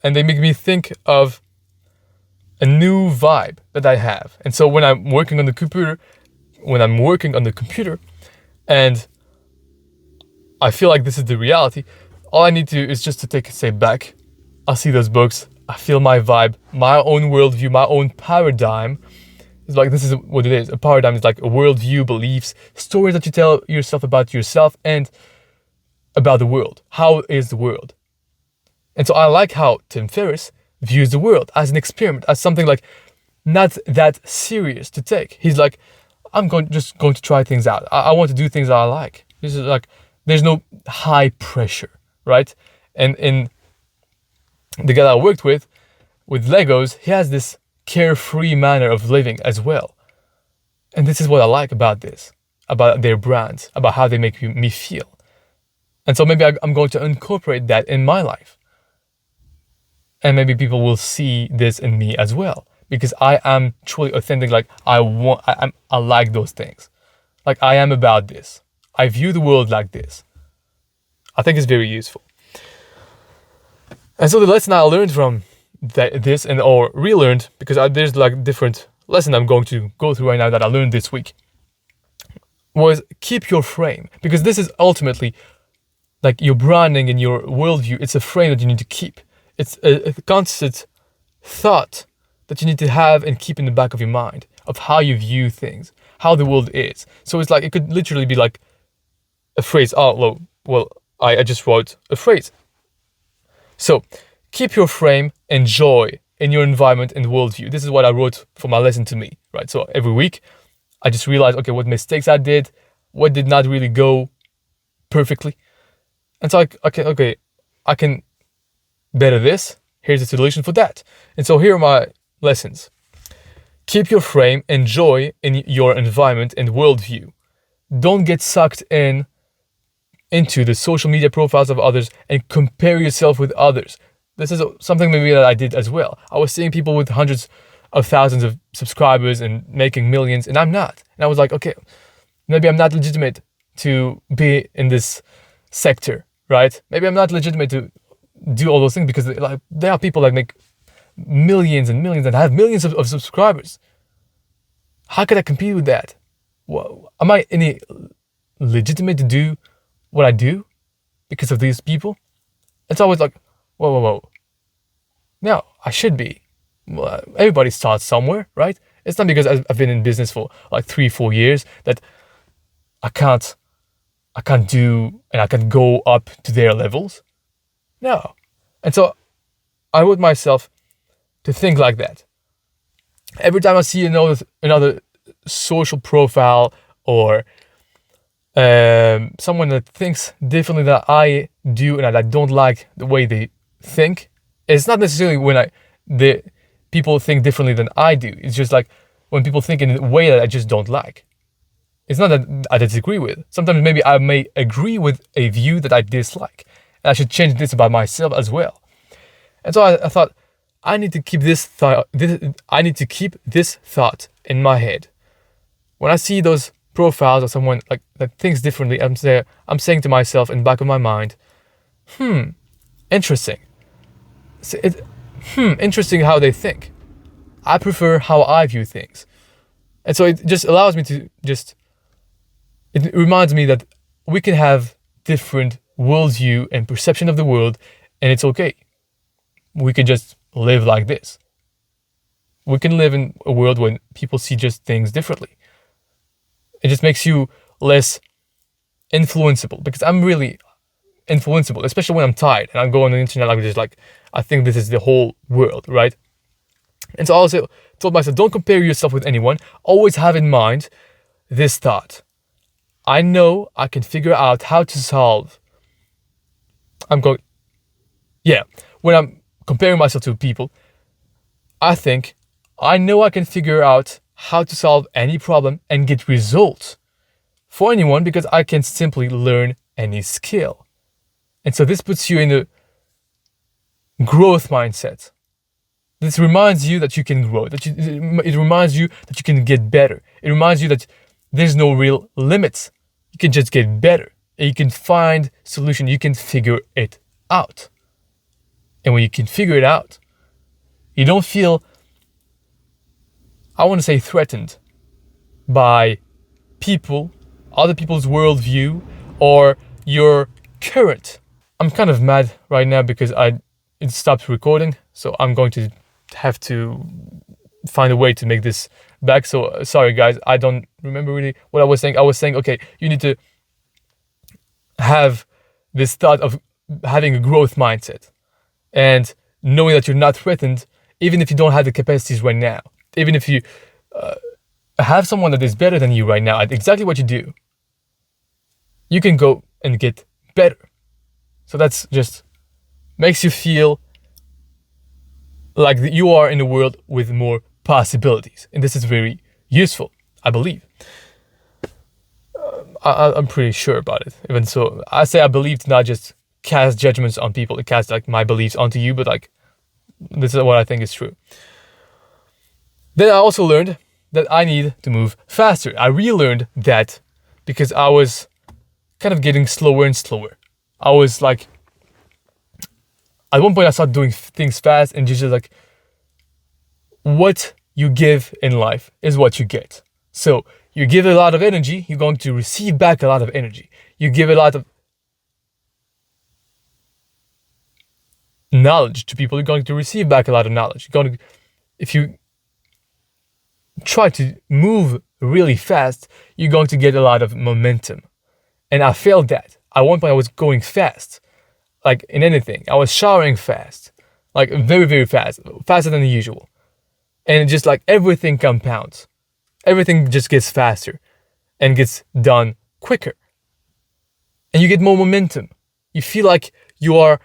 and they make me think of a new vibe that I have. And so when I'm working on the computer, and I feel like this is the reality, all I need to is just to take a step back. I see those books, I feel my vibe, my own worldview, my own paradigm. It's like, this is what it is. A paradigm is like a worldview, beliefs, stories that you tell yourself about yourself and about the world. How is the world? And so I like how Tim Ferriss views the world as an experiment, as something like not that serious to take. He's like, just going to try things out. I want to do things that I like. This is like, there's no high pressure, right? And in the guy I worked with Legos, he has this carefree manner of living as well. And this is what I like about their brands, about how they make me feel. And so maybe I'm going to incorporate that in my life. And maybe people will see this in me as well, because I am truly authentic. Like I like those things. Like I am about this. I view the world like this. I think it's very useful. And so the lesson I learned from this or relearned, because there's like different lesson I'm going to go through right now that I learned this week, was keep your frame. Because this is ultimately like your branding and your worldview. It's a frame that you need to keep. It's a constant thought that you need to have and keep in the back of your mind of how you view things, how the world is. So it's like, it could literally be like a phrase. Oh, well, I just wrote a phrase. So keep your frame and joy in your environment and worldview. This is what I wrote for my lesson to me, right? So every week I just realized, okay, what mistakes I did, what did not really go perfectly. And so okay, I can better this. Here's the solution for that. And so here are my lessons. Keep your frame and joy in your environment and worldview. Don't get sucked into the social media profiles of others and compare yourself with others. This is something maybe that I did as well. I was seeing people with hundreds of thousands of subscribers and making millions, and I'm not. And I was like, okay, maybe I'm not legitimate to be in this sector, right? Maybe I'm not legitimate to do all those things because there are people that make millions and millions and have millions of subscribers. How could I compete with that? Well, am I any legitimate to do what I do because of these people? It's always like, whoa. No, I should be. Well, everybody starts somewhere, right? It's not because I've been in business for like 3-4 years that I can't do and I can go up to their levels. No. And so I want myself to think like that. Every time I see another social profile or someone that thinks differently than I do and that I don't like the way they think, it's not necessarily when the people think differently than I do. It's just like when people think in a way that I just don't like. It's not that I disagree with. Sometimes maybe I may agree with a view that I dislike. And I should change this about myself as well. And so I thought, I need to keep this thought in my head. When I see those profiles of someone like that thinks differently, I'm saying to myself in the back of my mind, interesting. Interesting how they think. I prefer how I view things. And so it just allows me to it reminds me that we can have different worldview and perception of the world, and it's okay. We can just live like this. We can live in a world when people see just things differently. It just makes you less influenceable, because I'm really influenceable, especially when I'm tired and I go on the internet like I think this is the whole world, right? And so I also told myself, don't compare yourself with anyone. Always have in mind this thought. I know I can figure out how to solve. When I'm comparing myself to people, I think I know I can figure out how to solve any problem and get results for anyone because I can simply learn any skill. And so this puts you in a growth mindset. This reminds you that you can grow, it reminds you that you can get better. It reminds you that there's no real limits. You can just get better. You can find solution. You can figure it out. And when you can figure it out, you don't feel, I want to say, threatened by people, other people's worldview, or your current. I'm kind of mad right now because it stopped recording, so I'm going to have to find a way to make this back. So sorry guys, I don't remember really what I was saying. I was saying, okay, you need to have this thought of having a growth mindset and knowing that you're not threatened, even if you don't have the capacities right now. Even if you have someone that is better than you right now at exactly what you do, you can go and get better. So that's just makes you feel like you are in a world with more possibilities. And this is very useful, I believe. I'm pretty sure about it. Even so, I say I believe to not just cast judgments on people, to cast like my beliefs onto you, but like this is what I think is true. Then I also learned that I need to move faster. I relearned that because I was kind of getting slower and slower. I was like, at one point I started doing things fast and just like, what you give in life is what you get. So you give a lot of energy, you're going to receive back a lot of energy. You give a lot of knowledge to people, you're going to receive back a lot of knowledge. If you try to move really fast, you're going to get a lot of momentum. And I failed that. At one point I was going fast, like in anything. I was showering fast, like very, very fast, faster than usual. And just like everything compounds. Everything just gets faster and gets done quicker. And you get more momentum. You feel like your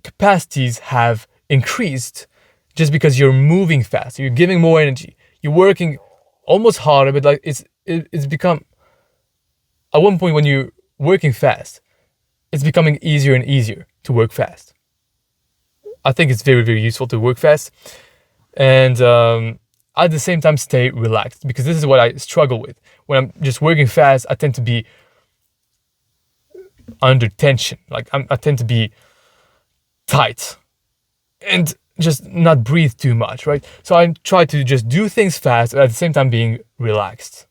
capacities have increased just because you're moving fast, you're giving more energy, you're working almost harder, but like it's become, at one point when you're working fast, it's becoming easier and easier to work fast. I think it's very, very useful to work fast, and at the same time stay relaxed, because this is what I struggle with. When I'm just working fast, I tend to be under tension. Like I tend to be tight and just not breathe too much, right? So I try to just do things fast, at the same time being relaxed.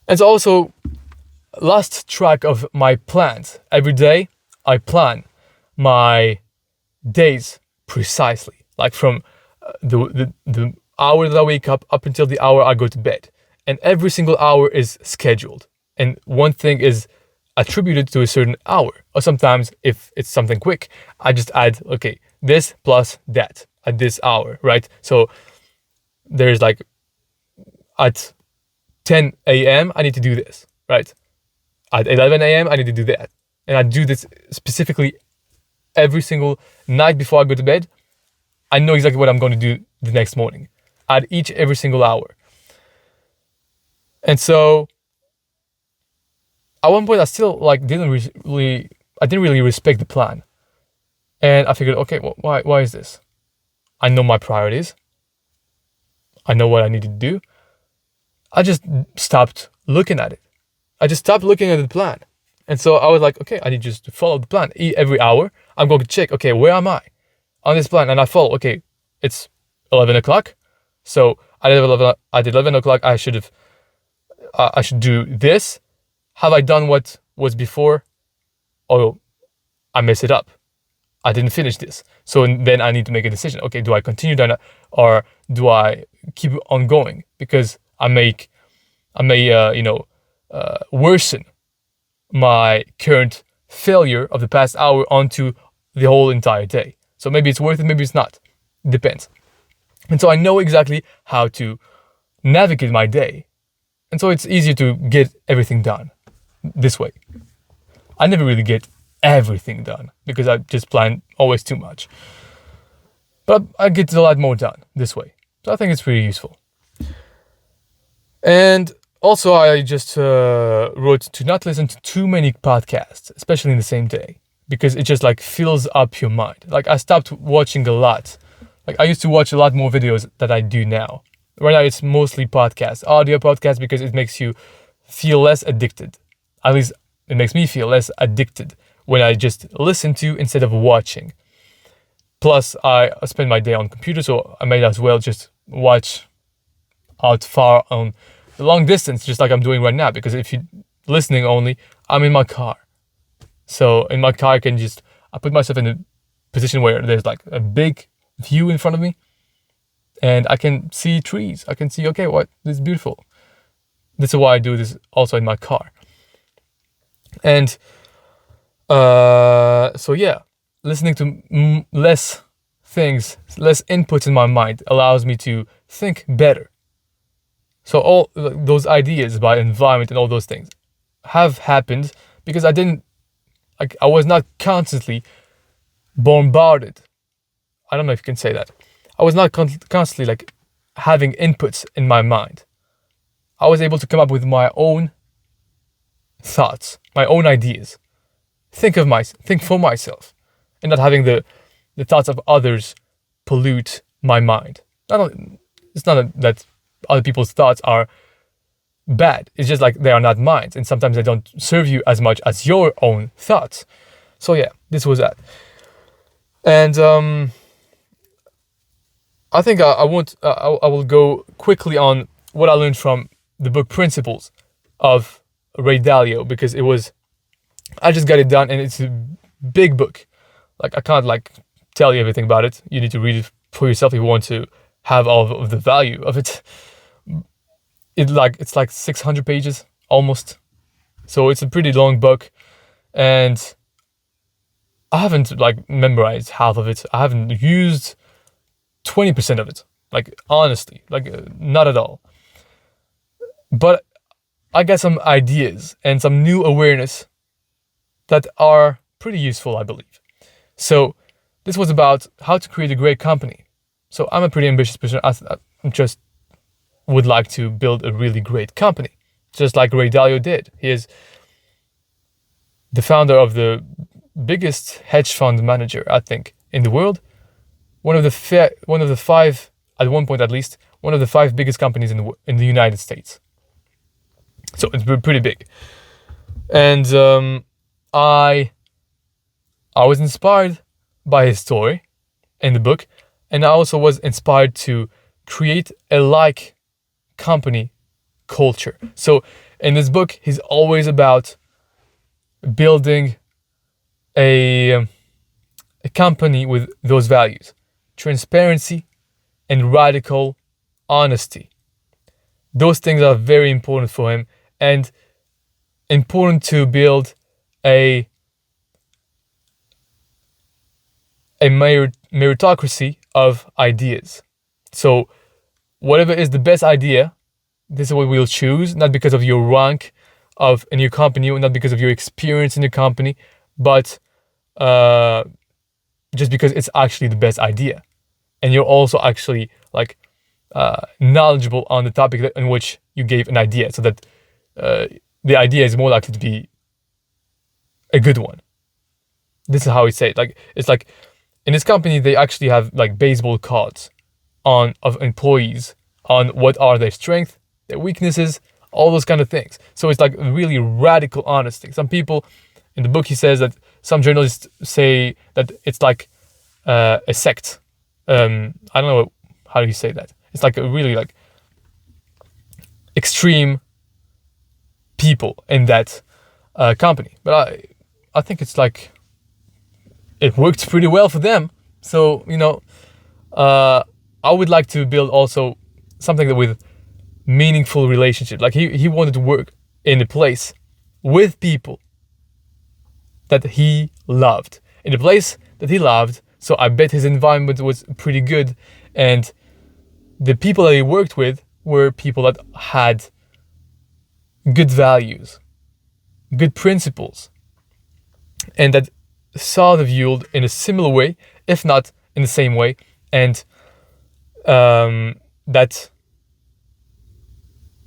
And so also, lost track of my plans. Every day I plan my days precisely, like from the hour that I wake up until the hour I go to bed, and every single hour is scheduled, and one thing is attributed to a certain hour. Or sometimes if it's something quick, I just add, okay, this plus that at this hour, right? So there's like, at 10 a.m. I need to do this, right? At 11 a.m. I need to do that, and I do this specifically every single night before I go to bed. I know exactly what I'm going to do the next morning at every single hour. And so at one point I still like didn't really respect the plan. And I figured, okay, well, why is this? I know my priorities. I know what I need to do. I just stopped looking at it. I just stopped looking at the plan. And so I was like, okay, I need just to follow the plan. Every hour, I'm going to check, okay, where am I on this plan? And I follow, okay, it's 11 o'clock. So at 11 o'clock, I should do this. Have I done what was before? Oh, I messed it up. I didn't finish this. So then I need to make a decision. Okay, do I continue down, or do I keep on going? Because I may worsen my current failure of the past hour onto the whole entire day. So maybe it's worth it, maybe it's not. Depends. And so I know exactly how to navigate my day. And so it's easier to get everything done this way. I never really get everything done because I just plan always too much. But I get a lot more done this way. So I think it's pretty useful. And also, I just wrote to not listen to too many podcasts, especially in the same day, because it just like fills up your mind. Like I stopped watching a lot. Like I used to watch a lot more videos than I do now. Right now, it's mostly podcasts, audio podcasts, because it makes you feel less addicted. At least it makes me feel less addicted when I just listen to instead of watching. Plus, I spend my day on computer, so I might as well just watch out far on the long distance, just like I'm doing right now. Because if you're listening only, I'm in my car. So in my car, I put myself in a position where there's like a big view in front of me, and I can see trees. I can see, okay, this is beautiful. This is why I do this also in my car. And so yeah, listening to less things, less inputs in my mind allows me to think better. So all those ideas about environment and all those things have happened because I was not constantly bombarded. I don't know if you can say that. I was not constantly like having inputs in my mind. I was able to come up with my own thoughts, my own ideas. Think for myself, and not having the thoughts of others pollute my mind. It's not that other people's thoughts are bad. It's just like they are not mine, and sometimes they don't serve you as much as your own thoughts. So yeah, this was that. And I think I will go quickly on what I learned from the book Principles of Ray Dalio, because I just got it done, and it's a big book. Like I can't like tell you everything about it. You need to read it for yourself if you want to have all of the value of it. It's like 600 pages almost, so it's a pretty long book, and I haven't like memorized half of it. I haven't used 20% of it. Like honestly, like not at all. But I got some ideas and some new awareness that are pretty useful, I believe. So this was about how to create a great company. So I'm a pretty ambitious person. I just would like to build a really great company, just like Ray Dalio did. He is the founder of the biggest hedge fund manager, I think, in the world. One of the five, at one point at least, one of the five biggest companies in the United States. So it's pretty big. And I was inspired by his story in the book, and I also was inspired to create a like company culture. So in this book, he's always about building a company with those values: transparency and radical honesty. Those things are very important for him, and important to build a meritocracy of ideas. So whatever is the best idea, this is what we'll choose, not because of your rank in your company, or not because of your experience in your company, but just because it's actually the best idea. And you're also actually knowledgeable on the topic in which you gave an idea, so that the idea is more likely to be a good one. This is how he said it. It's like in this company, they actually have baseball cards of employees on what are their strengths, their weaknesses, all those kind of things. So it's really radical honesty. Some people in the book, he says that some journalists say that it's like a sect. I don't know how do you say that. It's like a really extreme people in that company. But I think it's it worked pretty well for them. So I would like to build also something that with meaningful relationship. He wanted to work in a place with people that he loved, in a place that he loved. So I bet his environment was pretty good, and the people that he worked with were people that had good values, good principles, and that saw the world in a similar way, if not in the same way, and that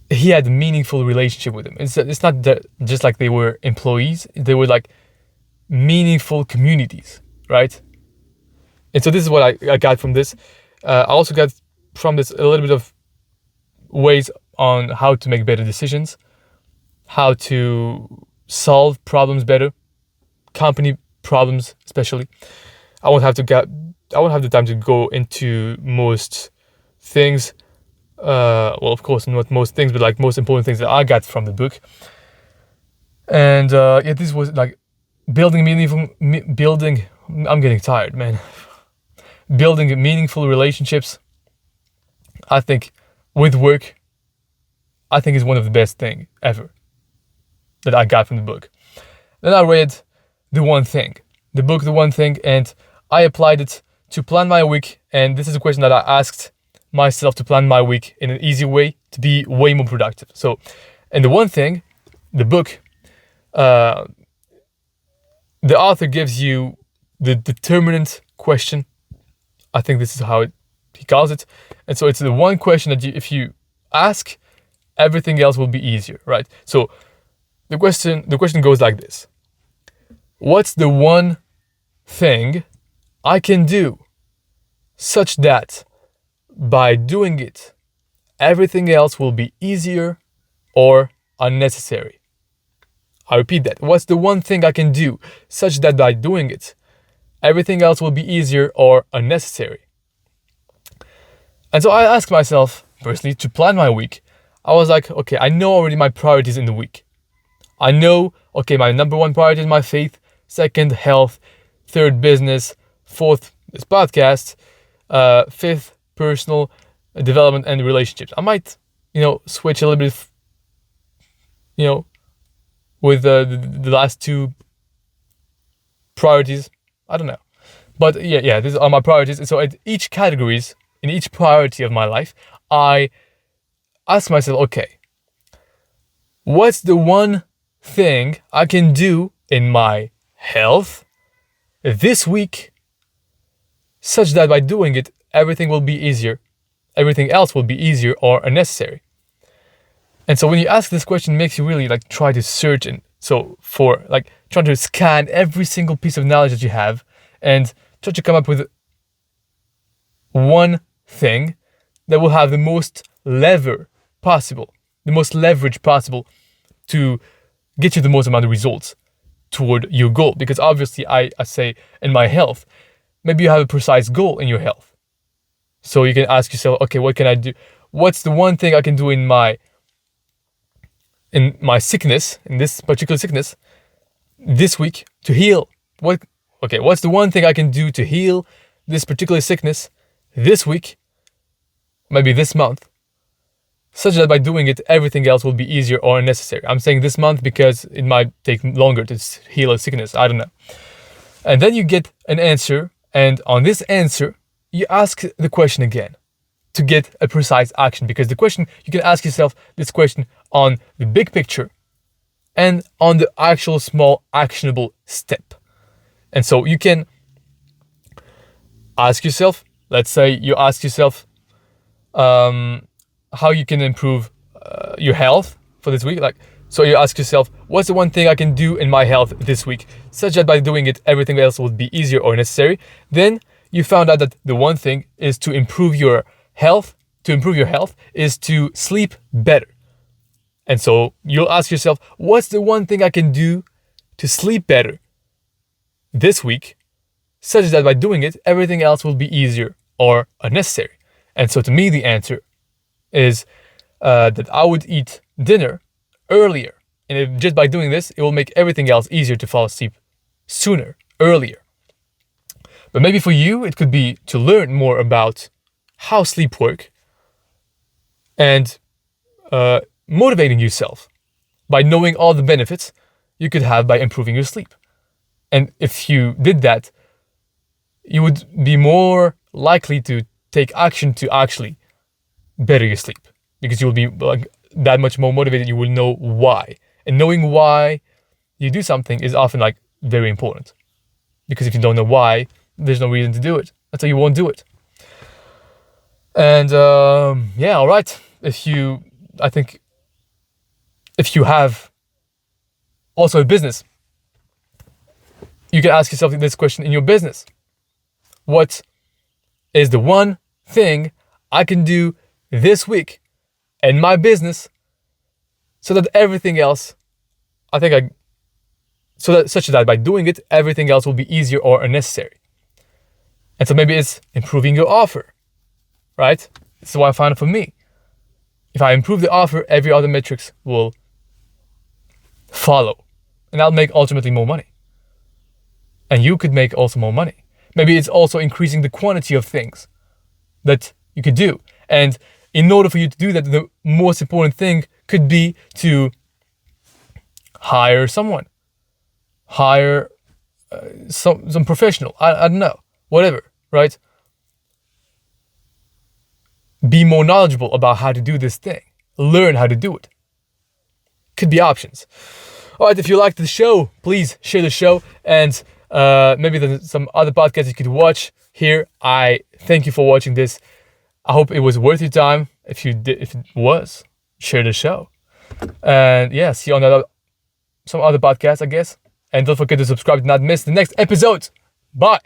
he had a meaningful relationship with them. It's not that just they were employees; they were meaningful communities, right? And so this is what I got from this. I also got from this a little bit of ways on how to make better decisions, how to solve problems better, company problems especially. I won't have the time to go into most things. Well, of course, not most things, but most important things that I got from the book. And this was building. I'm getting tired, man. Building meaningful relationships, I think, with work, I think is one of the best thing ever that I got from the book. Then I read The One Thing, and I applied it to plan my week. And this is a question that I asked myself to plan my week in an easy way to be way more productive. So, in The One Thing, the book, the author gives you the determinant question. I think this is how he calls it. And so it's the one question that if you ask, everything else will be easier, right? So the question goes like this: what's the one thing I can do such that by doing it, everything else will be easier or unnecessary? I repeat that. What's the one thing I can do such that by doing it, everything else will be easier or unnecessary? And so I asked myself, personally, to plan my week. I was like, okay, I know already my priorities in the week. I know, okay, my number one priority is my faith, second, health, third, business, fourth, this podcast, fifth, personal development and relationships. I might, switch a little bit, with the last two priorities. I don't know. But yeah, these are my priorities. And so in each priority of my life, I ask myself, okay, what's the one thing I can do in my health this week such that by doing it, everything will be easier. Everything else will be easier or unnecessary. And so when you ask this question, it makes you really like try to search, and so for like trying to scan every single piece of knowledge that you have and try to come up with one thing that will have the most leverage possible to get you the most amount of results toward your goal. Because obviously I say in my health, maybe you have a precise goal in your health. So you can ask yourself, okay, what can I do? What's the one thing I can do in my sickness, in this particular sickness, this week to heal? What's the one thing I can do to heal this particular sickness this week, maybe this month, such that by doing it, everything else will be easier or unnecessary. I'm saying this month because it might take longer to heal a sickness. I don't know. And then you get an answer, and on this answer, you ask the question again to get a precise action. Because the question, you can ask yourself this question on the big picture and on the actual small actionable step. And so you can ask yourself, let's say you ask yourself how you can improve your health for this week. So you ask yourself, what's the one thing I can do in my health this week, such that by doing it, everything else will be easier or necessary. Then you found out that the one thing is to improve your health. To improve your health is to sleep better. And so you'll ask yourself, what's the one thing I can do to sleep better this week, such that by doing it, everything else will be easier or unnecessary. And so to me, the answer is that I would eat dinner earlier. And just by doing this, it will make everything else easier to fall asleep sooner, earlier. But maybe for you, it could be to learn more about how sleep works and motivating yourself by knowing all the benefits you could have by improving your sleep. And if you did that, you would be more likely to take action to actually better your sleep, because you will be like that much more motivated. You will know why, and knowing why you do something is often like very important, because if you don't know why, there's no reason to do it. That's why you won't do it. And all right. If you have also a business, you can ask yourself this question in your business: what is the one thing I can do this week in my business so that everything else, such that by doing it, everything else will be easier or unnecessary. And so maybe it's improving your offer, right? This is what I found for me. If I improve the offer, every other metrics will follow, and I'll make ultimately more money. And you could make also more money. Maybe it's also increasing the quantity of things that you could do. And in order for you to do that, the most important thing could be to hire someone, hire some professional. I don't know, whatever, right? Be more knowledgeable about how to do this thing. Learn how to do it. Could be options. All right, if you liked the show, please share the show, and maybe there's some other podcasts you could watch here. I thank you for watching this. I hope it was worth your time. If it was, share the show. And yeah, see you on some other podcast, I guess. And don't forget to subscribe to not miss the next episode. Bye.